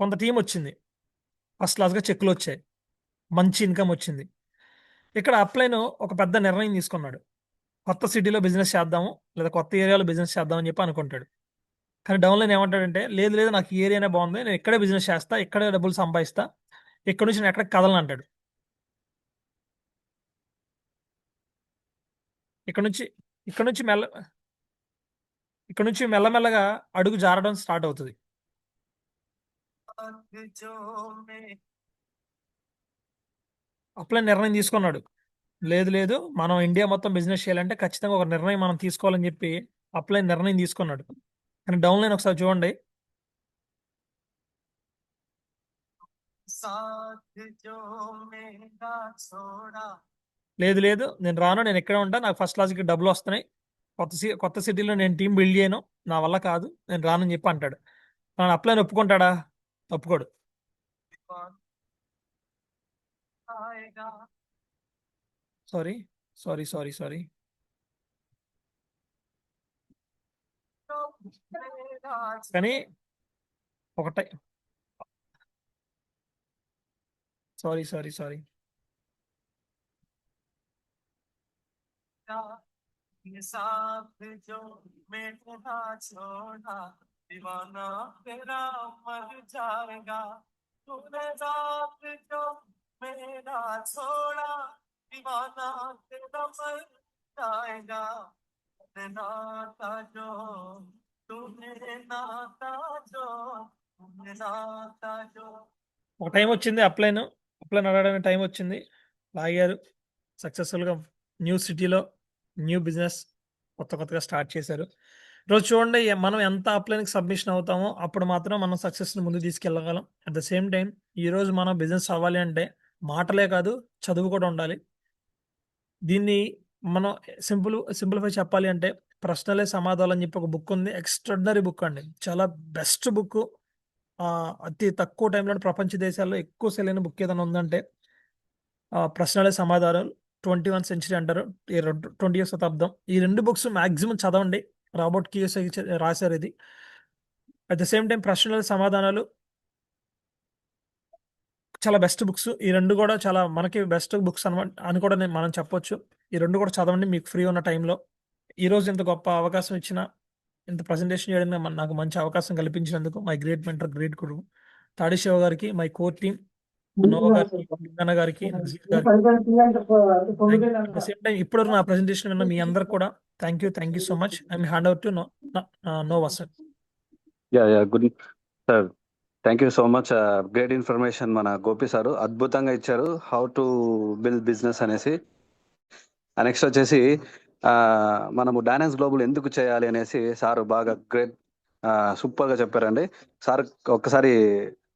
కొంత టీం వచ్చింది, ఫస్ట్ క్లాస్గా చెక్కులు వచ్చాయి, మంచి ఇన్కమ్ వచ్చింది. ఇక్కడ అప్లైన్ ఒక పెద్ద నిర్ణయం తీసుకున్నాడు. కొత్త సిటీలో బిజినెస్ చేద్దాము, లేదా కొత్త ఏరియాలో బిజినెస్ చేద్దాం అని చెప్పి అనుకుంటాడు. కానీ డౌన్లైన్ ఏమంటాడంటే, లేదు లేదు, నాకు ఈ ఏరియానే బాగుంది, నేను ఇక్కడే బిజినెస్ చేస్తా, ఇక్కడే డబ్బులు సంపాదిస్తా, ఇక్కడ నుంచి నేను ఎక్కడికి కదలను అంటాడు. ఇక్కడ నుంచి ఇక్కడ నుంచి మెల్ల ఇక్కడ నుంచి మెల్లమెల్లగా అడుగు జారడం స్టార్ట్ అవుతుంది. అప్లై నిర్ణయం తీసుకున్నాడు. లేదు లేదు, మనం ఇండియా మొత్తం బిజినెస్ చేయాలంటే ఖచ్చితంగా ఒక నిర్ణయం మనం తీసుకోవాలని చెప్పి అప్లై నిర్ణయం తీసుకున్నాడు. కానీ డౌన్ లైన్ ఒకసారి చూడండి. లేదు లేదు, నేను రాను, నేను ఎక్కడే ఉంటా, నాకు ఫస్ట్ క్లాస్కి డబ్బులు వస్తున్నాయి, కొత్త సిటీలో నేను టీం బిల్డ్ చేయను, నా వల్ల కాదు, నేను రానని చెప్పి అంటాడు. మనం అప్లైని ఒప్పుకుంటాడా? ఒప్పుకోడు. సారీ సారీ సారీ సారీ కానీ ఒకటే, సారీ సారీ సారీ ఒక టైం వచ్చింది, అప్లైన్ అడగడానికి టైం వచ్చింది, లాగారు సక్సెస్ఫుల్గా. న్యూ సిటీలో న్యూ బిజినెస్ కొత్తగా స్టార్ట్ చేశారు. ఈరోజు చూడండి, మనం ఎంత అప్లైన్కి సబ్మిషన్ అవుతామో అప్పుడు మాత్రం మనం సక్సెస్ని ముందు తీసుకెళ్ళగలం. అట్ ద సేమ్ టైం ఈరోజు మనం బిజినెస్ అవ్వాలి అంటే మాటలే కాదు, చదువు కూడా ఉండాలి. దీన్ని మనం సింప్లిఫై చెప్పాలి అంటే ప్రశ్నలే సమాధానం అని చెప్పి ఒక బుక్ ఉంది, ఎక్స్ట్రాడినరీ బుక్ అండి, చాలా బెస్ట్ బుక్. అతి తక్కువ టైంలో ప్రపంచ దేశాల్లో ఎక్కువ సెల్ అయిన బుక్ ఏదైనా ఉందంటే ప్రశ్నలే సమాధానాలు, 21 సెంచరీ అంటారు, 20వ శతాబ్దం. ఈ 2 బుక్స్ మాక్సిమం చదవండి. రాబర్ట్ కియోసాకి రాశారు ఇది. అట్ ద సేమ్ టైం ప్రశ్నల సమాధానాలు చాలా బెస్ట్ బుక్స్. ఈ 2 కూడా చాలా మనకి బెస్ట్ బుక్స్ అని కూడా మనం చెప్పొచ్చు. ఈ 2 కూడా చదవండి మీకు ఫ్రీ ఉన్న టైంలో. ఈరోజు ఇంత గొప్ప అవకాశం ఇచ్చిన, ఇంత ప్రజెంటేషన్ చేయడానికి నాకు మంచి అవకాశం కల్పించినందుకు మై గ్రేట్ మెంటర్, గ్రేట్ గురువు తాడి శివ గారికి, మై కోర్ టీమ్ నోవా గారికి, లింగన్న గారికి, నజీర్ గారికి, సేమ్ టైం ఇప్పటివరకు నా ప్రెజెంటేషన్ విన్న మీ అందరికి కూడా thank you so much. I hand over to Nova sir. Good sir, thank you so much. Great information మన గోపి సార్ అద్భుతంగా ఇచ్చారు, హౌ టు బిల్డ్ బిజినెస్ అనేసి. నెక్స్ట్ వచ్చేసి మనము డైనాన్స్ గ్లోబల్ ఎందుకు చేయాలి అనేసి సార్ బాగా గ్రేట్ సూపర్గా చెప్పారండి. సార్ ఒక్కసారి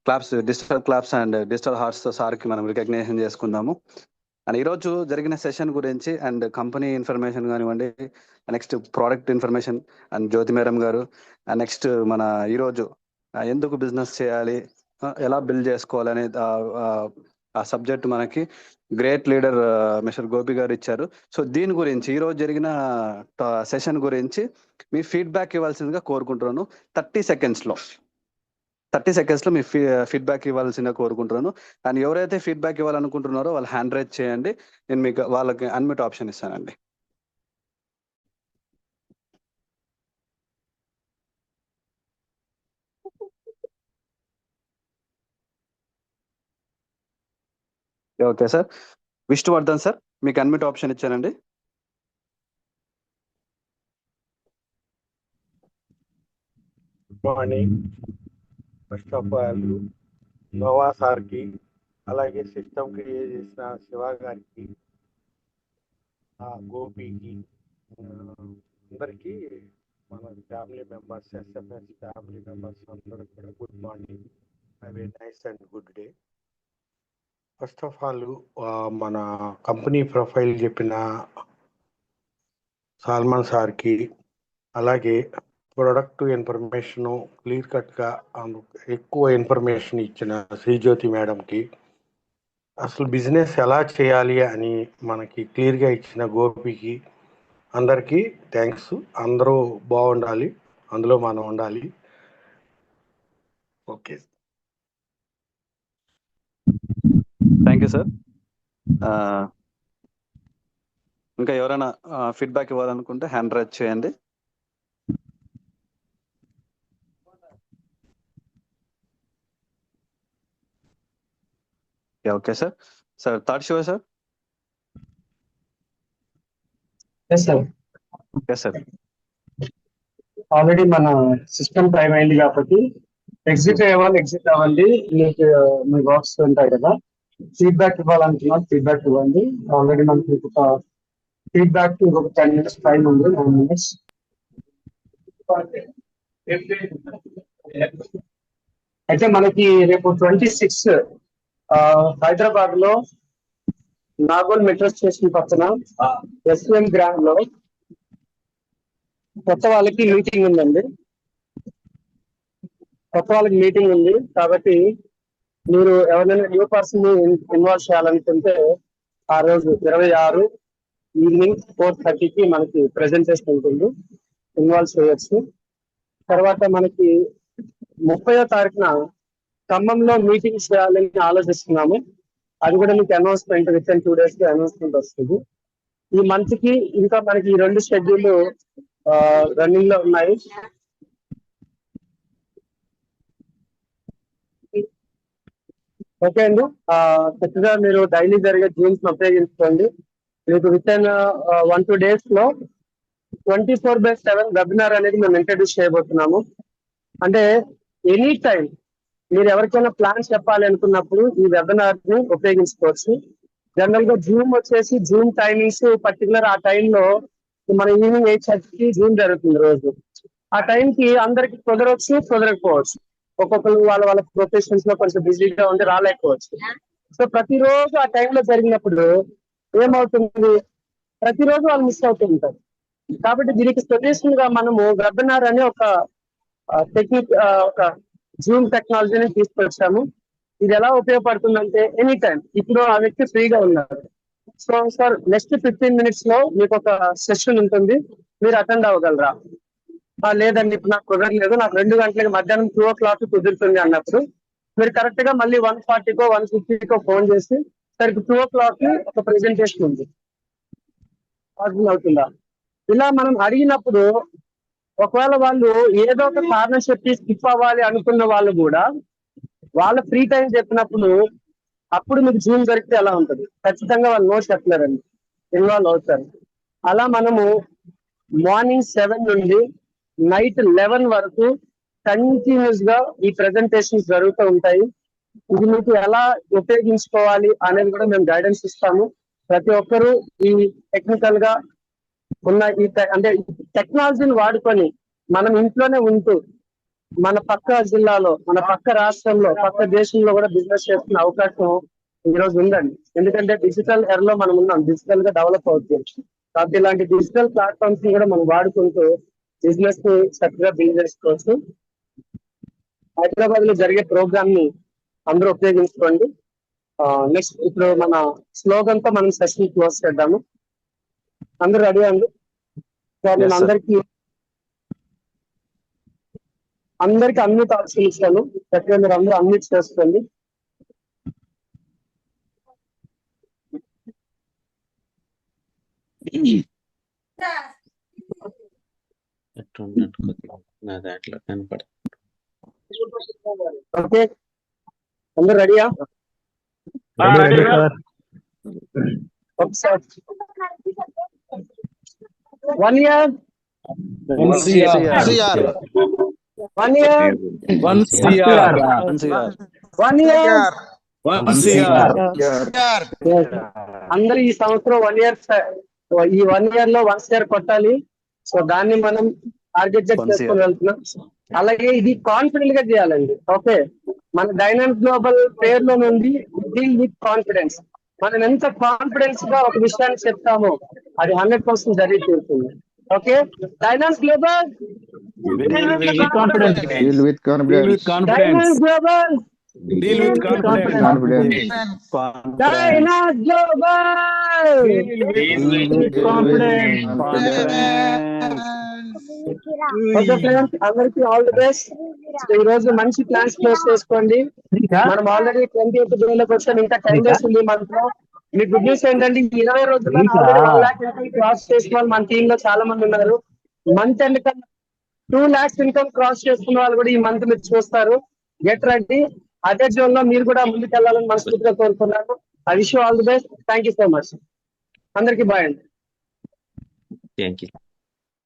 claps, digital claps and digital హార్ట్స్తో సార్కి మనం రికగ్నేషన్ చేసుకుందాము. అండ్ ఈరోజు జరిగిన సెషన్ గురించి అండ్ కంపెనీ ఇన్ఫర్మేషన్ కానివ్వండి, next product information and Jyothi madam గారు, నెక్స్ట్ మన ఈరోజు ఎందుకు బిజినెస్ చేయాలి, ఎలా బిల్డ్ చేసుకోవాలనే ఆ సబ్జెక్ట్ మనకి గ్రేట్ లీడర్ మిస్టర్ గోపి గారు ఇచ్చారు. సో దీని గురించి ఈరోజు జరిగిన సెషన్ గురించి మీ ఫీడ్బ్యాక్ ఇవ్వాల్సిందిగా కోరుకుంటున్నాను. 30 సెకండ్స్లో మీ ఫీడ్బ్యాక్ ఇవ్వాల్సిందిగా కోరుకుంటున్నాను. అండ్ ఎవరైతే ఫీడ్బ్యాక్ ఇవ్వాలనుకుంటున్నారో వాళ్ళు హ్యాండ్ రైజ్ చేయండి, నేను మీకు వాళ్ళకి అన్మ్యూట్ ఆప్షన్ ఇస్తానండి. ఓకే సార్, విష్ణువర్ధన్ సార్ మీకు అన్మ్యూట్ ఆప్షన్ ఇచ్చానండి. Good morning. First of all Nova సార్కి, అలాగే సిస్టమ్ క్రియేట్ చేసిన శివ గారికి, గోపికి, అందరికీ మన family members, SFS family members అందరికి కూడా good morning. Have a nice and good day. First of all మన కంపెనీ ప్రొఫైల్ చెప్పిన సాల్మన్ సార్కి, అలాగే ప్రొడక్ట్ ఇన్ఫర్మేషన్ క్లియర్ కట్గా ఎక్కువ ఇన్ఫర్మేషన్ ఇచ్చిన శ్రీజ్యోతి మేడంకి, అసలు బిజినెస్ ఎలా చేయాలి అని మనకి క్లియర్గా ఇచ్చిన గోపికి, అందరికీ థ్యాంక్స్. అందరూ బాగుండాలి, అందులో మనం ఉండాలి. Okay, thank you sir. ఇంకా ఎవరైనా ఫీడ్బ్యాక్ ఇవ్వాలనుకుంటే హ్యాండ్ రైజ్ చేయండి. Okay sir. Sir third show sir. Already మన సిస్టమ్ టైం అయింది కాబట్టి ఎగ్జిట్ అవ్వాలి, ఎగ్జిట్ అవ్వండి. మీకు మీ వర్క్స్ ఉంటాయి కదా, ఫీడ్బ్యాక్ ఇవ్వాలనుకున్నారు, ఫీడ్బ్యాక్ ఇవ్వండి. ఆల్రెడీ మనకి ఒక ఫీడ్బ్యాక్ ఒక 10 minutes టైం ఉంది, 9 minutes. అయితే మనకి రేపు 26 హైదరాబాద్ లో నాగోల్ మెట్రో స్టేషన్ పక్కన ఎస్ఎం గ్రాండ్ లో కొత్త వాళ్ళకి మీటింగ్ ఉందండి. కొత్త వాళ్ళకి మీటింగ్ ఉంది కాబట్టి మీరు ఎవరైనా న్యూ పర్సన్ ఇన్వాల్వ్ చేయాలనుకుంటే ఆ రోజు 26 ఈవినింగ్ 4:30కి మనకి ప్రెజెంటేషన్ ఉంటుంది, ఇన్వాల్వ్ చేయొచ్చు. తర్వాత మనకి 30వ తారీఖున ఖమ్మంలో మీటింగ్ చేయాలని ఆలోచిస్తున్నాము. అది కూడా మీకు announcement with in 2 days announcement వస్తుంది. ఈ మంత్ కి ఇంకా మనకి ఈ 2 షెడ్యూల్ రన్నింగ్ లో ఉన్నాయి. ఓకే అండి, చక్కగా మీరు డైలీ జరిగే జూమ్స్ ఉపయోగించుకోండి. మీకు విత్ ఇన్ 1-2 days లో 24/7 వెబినార్ అనేది మేము ఇంట్రడ్యూస్ చేయబోతున్నాము. అంటే ఎనీ టైం మీరు ఎవరికైనా ప్లాన్ చెప్పాలి అనుకున్నప్పుడు ఈ వెబినార్ ని ఉపయోగించుకోవచ్చు. జనరల్ గా జూమ్ వచ్చేసి జూమ్ టైమింగ్స్ పర్టికులర్ ఆ టైంలో మన ఈవినింగ్ 8:30కి జూమ్ జరుగుతుంది రోజు. ఆ టైంకి అందరికి కుదరవచ్చు, కుదరకపోవచ్చు. ఒక్కొక్కరు వాళ్ళ వాళ్ళ ప్రొఫెషన్స్ లో కొంచెం బిజీగా ఉండి రాలేకపోవచ్చు. సో ప్రతిరోజు ఆ టైంలో జరిగినప్పుడు ఏమవుతుంది, ప్రతిరోజు వాళ్ళు మిస్ అవుతూ ఉంటారు. కాబట్టి దీనికి సొల్యూషన్ గా మనము వెబినార్ అనే ఒక టెక్నిక్, ఒక జూమ్ టెక్నాలజీని తీసుకొచ్చాము. ఇది ఎలా ఉపయోగపడుతుందంటే ఎనీ టైం ఇప్పుడు ఆ వ్యక్తి ఫ్రీగా ఉన్నారు, సో సార్ నెక్స్ట్ 15 minutes లో మీకు ఒక సెషన్ ఉంటుంది, మీరు అటెండ్ అవ్వగలరా? లేదండి ఇప్పుడు నాకు కుదరలేదు, నాకు 2 గంటలకి మధ్యాహ్నం 2 o'clock కుదురుతుంది అన్నప్పుడు మీరు కరెక్ట్ గా మళ్ళీ 1:40కో 1:50కో ఫోన్ చేసి సరికి 2 o'clock ఒక ప్రెజెంటేషన్ ఉంది, పాసిబుల్ అవుతుందా? ఇలా మనం అడిగినప్పుడు ఒకవేళ వాళ్ళు ఏదో ఒక కారణం చెప్పి స్కిప్ అవ్వాలి అనుకున్న వాళ్ళు కూడా వాళ్ళ ఫ్రీ టైం చెప్పినప్పుడు అప్పుడు మీకు జూమ్ దొరికితే ఎలా ఉంటుంది? ఖచ్చితంగా వాళ్ళు నో చెప్పలేరండి, ఇన్వాల్వ్ అవుతారు. అలా మనము మార్నింగ్ 7 నుండి నైట్ 11 వరకు కంటిన్యూస్ గా ఈ ప్రెజెంటేషన్స్ జరుగుతూ ఉంటాయి. ఇది మీకు ఎలా ఉపయోగించుకోవాలి అనేది కూడా మేము గైడెన్స్ ఇస్తాము. ప్రతి ఒక్కరూ ఈ టెక్నికల్ గా ఉన్న ఈ అంటే టెక్నాలజీని వాడుకొని మనం ఇంట్లోనే ఉంటూ మన పక్క జిల్లాలో, మన పక్క రాష్ట్రంలో, పక్క దేశంలో కూడా బిజినెస్ చేసుకునే అవకాశం ఈ రోజు ఉందండి. ఎందుకంటే డిజిటల్ ఎర్లో మనం ఉన్నాం, డిజిటల్ గా డెవలప్ అవుతుంది. కాబట్టి ఇలాంటి డిజిటల్ ప్లాట్ఫామ్స్ ని కూడా మనం వాడుకుంటూ బిజినెస్ ని చక్కగా బిల్డ్ చేసుకోవచ్చు. హైదరాబాద్ లో జరిగే ప్రోగ్రామ్ ని అందరూ ఉపయోగించుకోండి. నెక్స్ట్ ఇప్పుడు మన స్లోగన్ తో మనం సెషన్ క్లోజ్ చేద్దాము. అందరూ రెడీ అండి? నేను అందరికి అన్మ్యూట్ ఆప్షన్ ఇస్తాను, చక్కగా మీరు అందరూ అన్మ్యూట్ చేసుకోండి. ఓకే, అందరు రెడీయా? ఒకసారి 1 year 1 CR 1 year 1 CR 1 year 1 CR. అందరూ ఈ సంవత్సరం 1 year, ఈ 1 year లో 1 CR కొట్టాలి. సో దాన్ని మనం టార్గెట్ చేసుకొని వెళ్తున్నాం. అలాగే ఇది కాన్ఫిడెంట్ గా చేయాలండి. ఓకే, మన డైనామిక్ గ్లోబల్ పేర్లో నుండి డీల్ విత్ కాన్ఫిడెన్స్. మనం ఎంత కాన్ఫిడెన్స్ గా ఒక విషయాన్ని చెప్తామో అది 100% జరిగి తీరుతుంది. Okay, dynamic global Deal with confidence. Dynamic global Deal with confidence. Dynamic global okay friends, అందరికి ఆల్ ది బెస్ట్. ఈ రోజు మంచి ప్లాన్స్ క్లోజ్ చేసుకోండి. మనం ఆల్రెడీ 28th డేలోకి వచ్చాం, ఇంకా 10 days ఉంది మంత్ లో. మీ గుడ్ న్యూస్ ఏంటంటే ఈ 20 రోజుల్లో 1 lakh ఇన్కమ్ క్రాస్ చేసిన వాళ్ళు మన టీమ్ లో చాలా మంది ఉన్నారు. మంత్ ఎండ్ కన్నా 2 lakhs ఇన్కమ్ క్రాస్ చేసుకున్న వాళ్ళు కూడా ఈ మంత్ మీరు చూస్తారు. Get ready. అదే జోన్ లో మీరు కూడా ముందుకెళ్లాలని మనస్ఫూర్తిగా కోరుకున్నాను. I wish you all the best. Thank you so much. అందరికీ బాయ్ అండి. Thank you.